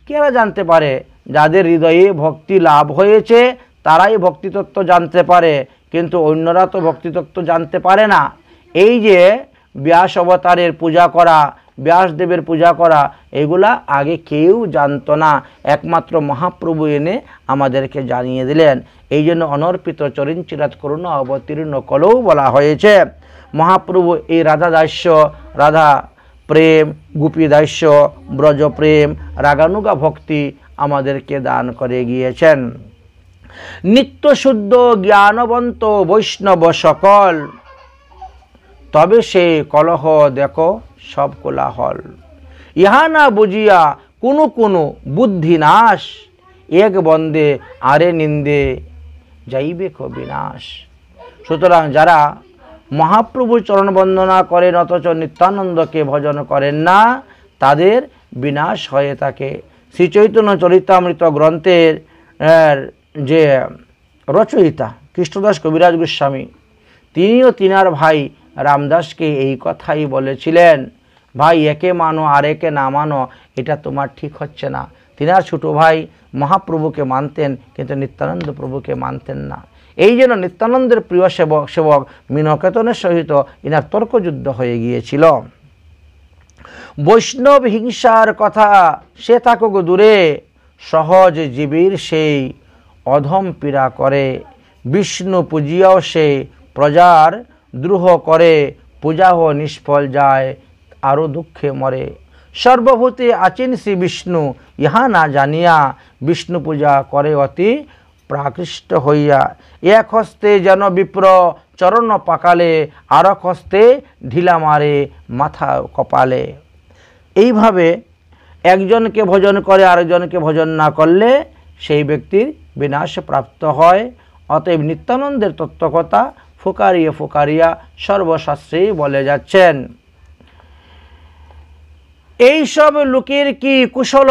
A: কেরা জানতে পারে? যাদের হৃদয়ে ভক্তি লাভ হয়েছে তারাই ভক্তিতত্ত্ব জানতে পারে, কিন্তু অন্যরা তো ভক্তিতত্ত্ব জানতে পারে না। এই যে ব্যাস অবতারের পূজা করা, ব্যাসদেবের পূজা করা, এগুলা আগে কেউ জানতো না, একমাত্র মহাপ্রভু এনে আমাদেরকে জানিয়ে দিলেন। এই জন্য অনর্পিত চরণ চিরাত করুণা অবতীর্ণ কলৌ বলা হয়েছে। মহাপ্রভু এই রাধা দাস্য, রাধা প্রেম, গোপী দাস্য, ব্রজ প্রেম, রাগানুগা ভক্তি আমাদেরকে দান করে গিয়েছেন। নিত্য শুদ্ধ জ্ঞানবন্ত বৈষ্ণব সকল, তবে সে কলহ দেখো সব কোলাহল। ইহা না বুঝিয়া কোনো কোনো বুদ্ধি নাশ, এক বন্দে আরে নিন্দে যাইবে বিনাশ। সুতরাং যারা মহাপ্রভুর চরণ বন্দনা করেন অথচ নিত্যানন্দকে ভজন করেন না, তাদের বিনাশ হয়ে থাকে। শ্রী চৈতন্য চরিতামৃত গ্রন্থের যে রচয়িতা কৃষ্ণদাস কবিরাজ গোস্বামী, তিনিও তিনার ভাই রামদাসকে এই কথাই বলেছিলেন, ভাই একে মানো আর একে না মানো, এটা তোমার ঠিক হচ্ছে না। তিনার ছোটো ভাই মহাপ্রভুকে মানতেন কিন্তু নিত্যানন্দ প্রভুকে মানতেন না। এই জন্য নিত্যানন্দের প্রিয় সেবক মীনকেতনের সহিত ইনার তর্কযুদ্ধ হয়ে গিয়েছিল। বৈষ্ণব হিংসার কথা সে থাকুক দূরে, সহজ জীবীর সেই অধম পীড়া করে। বিষ্ণু পূজিয়াও সে প্রজার দ্রোহ করে, পূজাহ নিষ্ফল যায় আরও দুঃখে মরে। সর্বভূতে আছেন শ্রী বিষ্ণু, ইহা না জানিয়া বিষ্ণু পূজা করে অতি প্রাকৃষ্ট হইয়া। এক হস্তে যেন বিপ্র চরণ পাকালে, আর এক হস্তে ঢিলা মারে মাথা কপালে। এইভাবে একজনকে ভজন করে আরেকজনকে ভজন না করলে সেই ব্যক্তির বিনাশ প্রাপ্ত হয়। অতএব নিত্যানন্দের তত্ত্বকথা ফুকারিয়ে ফুকারিয়া সর্বশাস্ত্রেই বলে যাচ্ছেন। এইসব লোকের কি কুশল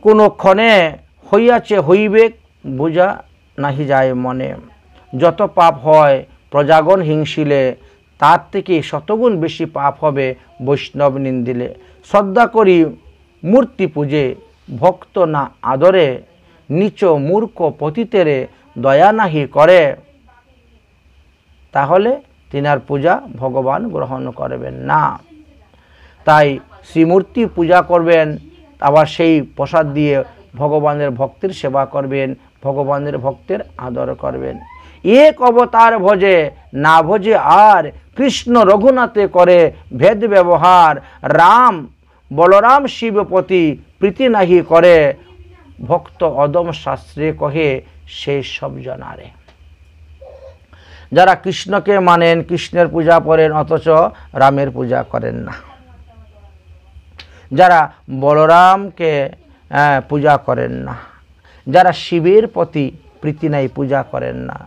A: কোনো ক্ষণে হইয়াছে হইবে, বোঝা নাহি যায় মনে। যত পাপ হয় প্রজাগণ হিংসিলে, তার থেকে শতগুণ বেশি পাপ হবে বৈষ্ণব নিন্দিলে। শ্রদ্ধা করি মূর্তি পূজে, ভক্ত না আদরে, নিচ মূর্খ পতিতেরে দয়া নাহি করে, তাহলে তিনার পূজা ভগবান গ্রহণ করবেন না। তাই শ্রীমূর্তি পূজা করবেন, আবার সেই প্রসাদ দিয়ে ভগবানের ভক্তের সেবা করবেন, ভগবানের ভক্তের আদর করবেন। এক অবতার ভজে না ভজে আর, কৃষ্ণ রঘুনাথে করে ভেদ ব্যবহার। রাম বলরাম শিবপতি প্রীতি নাহি করে, ভক্ত অদম শাস্ত্রে কহে সেই সব জানারে। যারা কৃষ্ণকে মানেন, কৃষ্ণের পূজা করেন অথচ রামের পূজা করেন না, যারা বলরামকে পূজা করেন না, যারা শিবের প্রতি প্রীতি নাই পূজা করেন না,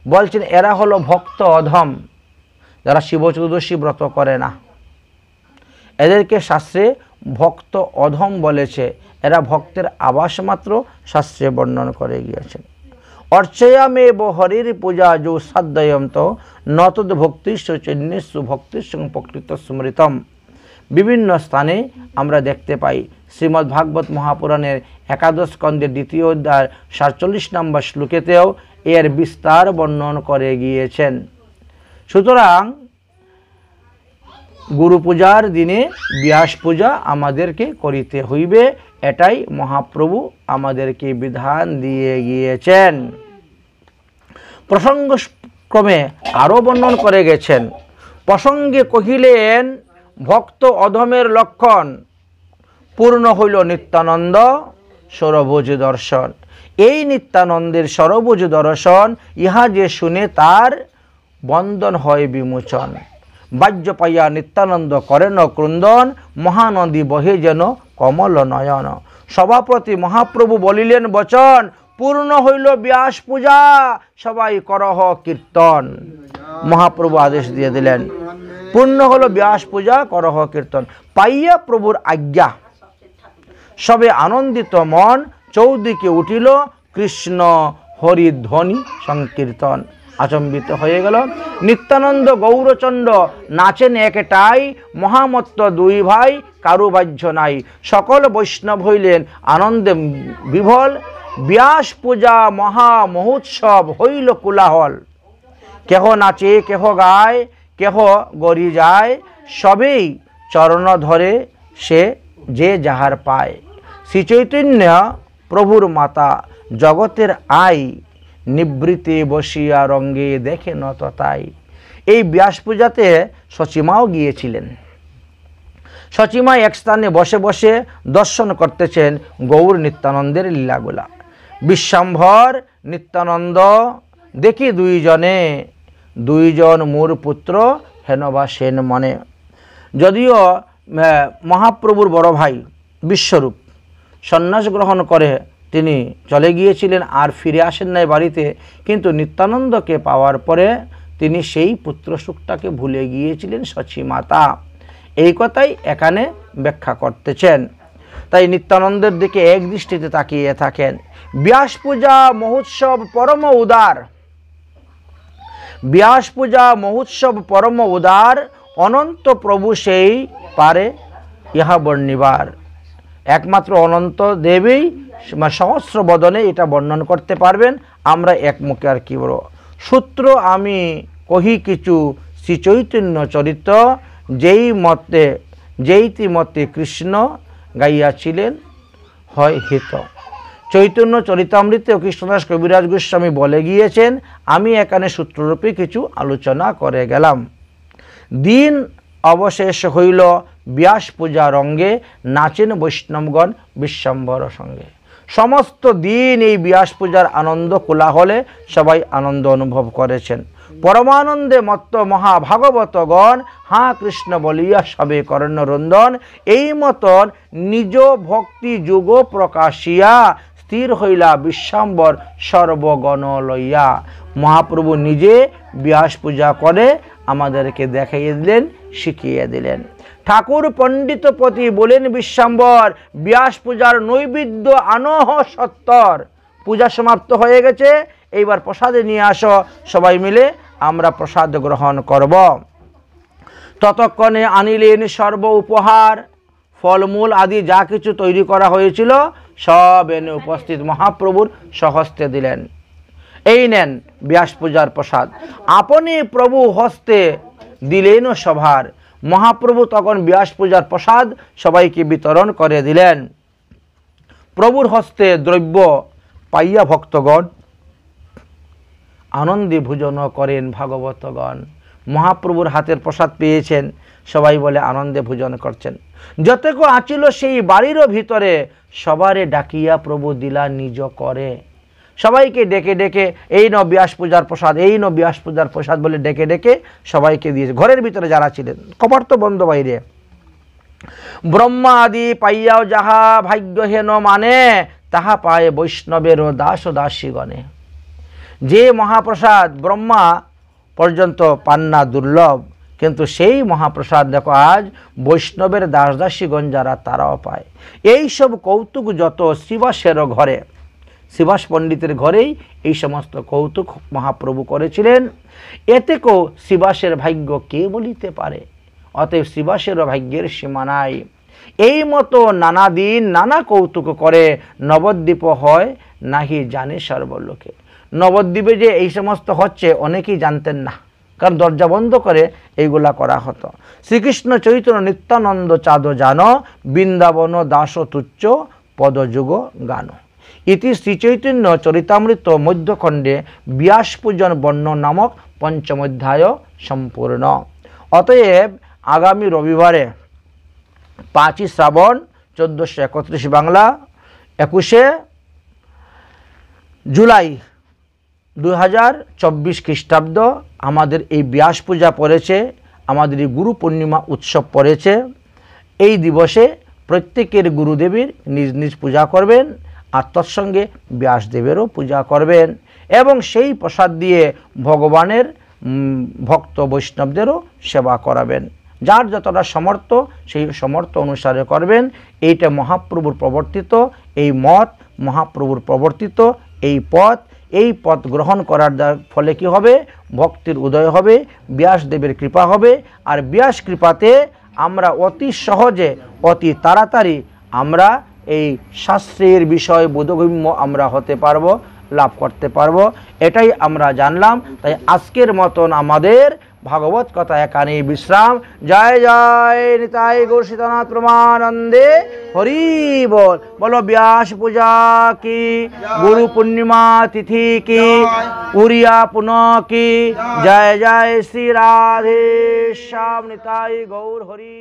A: বলছেন এরা হলো ভক্ত অধম। যারা শিব চতুর্দশী ব্রত করে না, এদেরকে শাস্ত্রে ভক্ত অধম বলেছে। এরা ভক্তের আবাস মাত্র শাস্ত্রে বর্ণন করে গিয়েছেন। অর্চয়ামেব হরির পূজা যৌ সাধ্যয়ন্ত, নতদ ভক্তিস্ব চৈন্যস্য ভক্তিস্ব প্রকৃত স্মৃতম। বিভিন্ন স্থানে আমরা দেখতে পাই। শ্রীমদ্ ভাগবত মহাপুরাণের একাদশ স্কন্ধের 2য় অধ্যায় 47 নম্বর শ্লোকেতেও এর বিস্তার বর্ণন করে গিয়েছেন। সুতরাং গুরু পূজার দিনে ব্যাস পূজা আমাদেরকে করিতে হইবে, এটাই মহাপ্রভু আমাদেরকে বিধান দিয়ে গিয়েছেন। প্রসঙ্গক্রমে আরও বর্ণন করে গেছেন। প্রসঙ্গে কহিলেন, ভক্ত অধমের লক্ষণ, পূর্ণ হইল নিত্যানন্দ সরভুজ দর্শন। এই নিত্যানন্দের সরভুজ দর্শন ইহা যে শুনে তার বন্ধন হয় বিমোচন। বাহ্য পাইয়া নিত্যানন্দ করেন ক্রন্দন, মহানদী বহে যেন কমল নয়ন। সভাপতি মহাপ্রভু বলিলেন বচন, পূর্ণ হইল ব্যাস পূজা, সবাই করহ কীর্তন। মহাপ্রভু আদেশ দিয়ে দিলেন, পূর্ণ হলো ব্যাস পূজা, করহ কীর্তন। পাইয়া প্রভুর আজ্ঞা সবে আনন্দিত মন, চৌদিকে উঠিল কৃষ্ণ হরিধ্বনি সংকীর্তন। আচম্বিত হয়ে গেল। নিত্যানন্দ গৌরচন্দ্র নাচেন একটাই, মহামত্ত দুই ভাই কারু বাহ্য নাই। সকল বৈষ্ণব হইলেন আনন্দে বিভোল, ব্যাস পূজা মহা মহোৎসব হইল কোলাহল। কেহ নাচে, কেহ গায়, কেহ গড়ি যায়, সবেই চরণ ধরে সে যে যাহার পায়। শ্রী চৈতন্য প্রভুর মাতা জগতের আই, নিবৃতে বসিয়া রঙ্গে দেখে নত তাই। এই ব্যাস পূজাতে সচিমাও গিয়েছিলেন। সচিমা এক স্থানে বসে বসে দর্শন করতেছেন গৌর নিত্যানন্দের লীলাগুলা। বিশ্বম্ভর নিত্যানন্দ দেখি দুইজন মোর পুত্র হেনবা সেন মনে। যদিও মহাপ্রভুর বড় ভাই বিশ্বরূপ সন্ন্যাস গ্রহণ করে তিনি চলে গিয়েছিলেন, আর ফিরে আসেন নাই বাড়িতে, কিন্তু নিত্যানন্দকে পাওয়ার পরে তিনি সেই পুত্র সুখটাকে ভুলে গিয়েছিলেন সচিমাতা। এই কথাই এখানে ব্যাখ্যা করতেছেন। তাই নিত্যানন্দের দিকে এক দৃষ্টিতে তাকিয়ে থাকেন। ব্যাস পূজা মহোৎসব পরম উদার, ব্যাস পূজা মহোৎসব পরম উদার, অনন্ত প্রভু সেই পারে ইহা বর্ণিবার। একমাত্র অনন্ত দেবী সহস্র বদনে এটা বর্ণন করতে পারবেন। আমরা এক মুখে আর কি বলব। সূত্র আমি কহি কিছু শ্রী চৈতন্য চরিত, যেইতি মতে কৃষ্ণ গাইয়াছিলেন হয় হিত। চৈতন্য চরিতামৃতে কৃষ্ণদাস কবিরাজ গোস্বামী বলে গিয়েছেন, আমি এখানে সূত্ররূপে কিছু আলোচনা করে গেলাম। দিন অবশেষ হইল ব্যাস পূজা রঙ্গে, নাচেন বৈষ্ণবগণ বিশ্বম্ভর সঙ্গে। সমস্ত দিন এই ব্যাস পূজার আনন্দ কোলাহলে সবাই আনন্দ অনুভব করেছেন। পরমানন্দে মত্ত মহাভাগবতগণ হা কৃষ্ণ বলিয়া সবে করেন রন্দন। এই মতন নিজ ভক্তি যুগ প্রকাশিয়া, স্থির হইলা বিশ্বম্বর সর্বগণ লইয়া। মহাপ্রভু নিজে ব্যাস পূজা করে আমাদেরকে দেখাইয়ে দিলেন, শিখিয়ে দিলেন। ঠাকুর পণ্ডিতপতি বলেন বিশ্বম্বর, ব্যাস পূজার নৈবেদ্য আনহ সত্তর। পূজা সমাপ্ত হয়ে গেছে, এইবার প্রসাদে নিয়ে আসো, সবাই মিলে আমরা প্রসাদ গ্রহণ করব। ততক্ষণে আনিলেন সর্ব উপহার, ফলমূল আদি যা কিছু তৈরি করা হয়েছিল সব এনে উপস্থিত মহাপ্রভুর স্বহস্তে দিলেন। এই নেন ব্যাস পূজার প্রসাদ। আপনি প্রভু হস্তে দিলেন সভার। মহাপ্রভু তখন ব্যাস পূজার প্রসাদ সবাইকে বিতরণ করে দিলেন। প্রভুর হস্তে দ্রব্য পাইয়া ভক্তগণ আনন্দে ভোজন করেন ভাগবতগণ। মহাপ্রভুর হাতের প্রসাদ পেয়েছেন, সবাই বলে আনন্দে ভোজন করছেন। যতক আছিল সেই বাড়িরও ভিতরে, সবারে ডাকিয়া প্রভু দিলা নিজ করে। সবাইকে ডেকে ডেকে এই ন ব্যাস পূজার প্রসাদ, এই ন ব্যাস পূজার প্রসাদ বলে ডেকে ডেকে সবাইকে দিয়েছে। ঘরের ভিতরে যারা ছিলেন, কপাট তো বন্ধ বাইরে। ব্রহ্মা আদি পাইয়াও যাহা ভাগ্যহীন মানে, তাহা পায় বৈষ্ণবেরও দাস ও দাসীগণে। যে মহাপ্রসাদ ব্রহ্মা পর্যন্ত পান্না দুর্লভ, কিন্তু সেই মহাপ্রসাদ দেখো আজ বৈষ্ণবের দাস দাসীগণ যারা, তারাও পায়। এই সব কৌতুক যত শ্রীবাসের ঘরে, শ্রীবাস পণ্ডিতের ঘরেই এই সমস্ত কৌতুক মহাপ্রভু করেছিলেন। এতেকেও শ্রীবাসের ভাগ্য কে বলিতে পারে। অতএব শ্রীবাসেরও ভাগ্যের সীমা নাই। এই মতো নানা দিন নানা কৌতুক করে নবদ্বীপ হয় নাহি জানে সর্বলোকে। নবদ্বীপে যে এই সমস্ত হচ্ছে অনেকেই জানতেন না, কারণ দরজা বন্ধ করে এইগুলা করা হতো। শ্রীকৃষ্ণ চৈতন্য নিত্যানন্দ চাঁদ জানো, বৃন্দাবন দাস তুচ্ছ পদযুগ গান। ইতি শ্রীচৈতন্য চরিতামৃত মধ্যখণ্ডে ব্যাস পূজন বর্ণ নামক পঞ্চম অধ্যায় সম্পূর্ণ। অতএব আগামী রবিবারে 5ই শ্রাবণ 1431 বাংলা, 21শে জুলাই 2024 খ্রিস্টাব্দ আমাদের এই ব্যাস পূজা পড়েছে, আমাদের এই গুরু পূর্ণিমা উৎসব পড়েছে। এই দিবসে প্রত্যেকের গুরুদেবের নিজ নিজ পূজা করবেন, আর তৎসঙ্গে ব্যাসদেবেরও পূজা করবেন, এবং সেই প্রসাদ দিয়ে ভগবানের ভক্ত বৈষ্ণবদেরও সেবা করাবেন। যার যতটা সমর্থ সেই সমর্থ অনুসারে করবেন। এইটা মহাপ্রভুর প্রবর্তিত এই মত, মহাপ্রভুর প্রবর্তিত এই পথ। এই পথ গ্রহণ করার ফলে কি হবে? ভক্তির উদয় হবে, ব্যাসদেবের কৃপা হবে, আর ব্যাস কৃপাতে আমরা অতি সহজে অতি তাড়াতাড়ি আমরা এই শাস্ত্রের বিষয় বোধগম্য আমরা হতে পারবো, লাভ করতে পারবো। এটাই আমরা জানলাম। তাই আজকের মতন আমাদের ভাগবত কথা এখানে বিশ্রাম। জয় জয় নিতাই গৌর সীতানাথ প্রমানন্দে হরি বল। বলো ব্যাস পূজা কি, গুরু পূর্ণিমা তিথি কি, উড়িয়া পুনঃ কি। জয় জয় শ্রী রাধে শ্যাম। নিতাই গৌর হরি।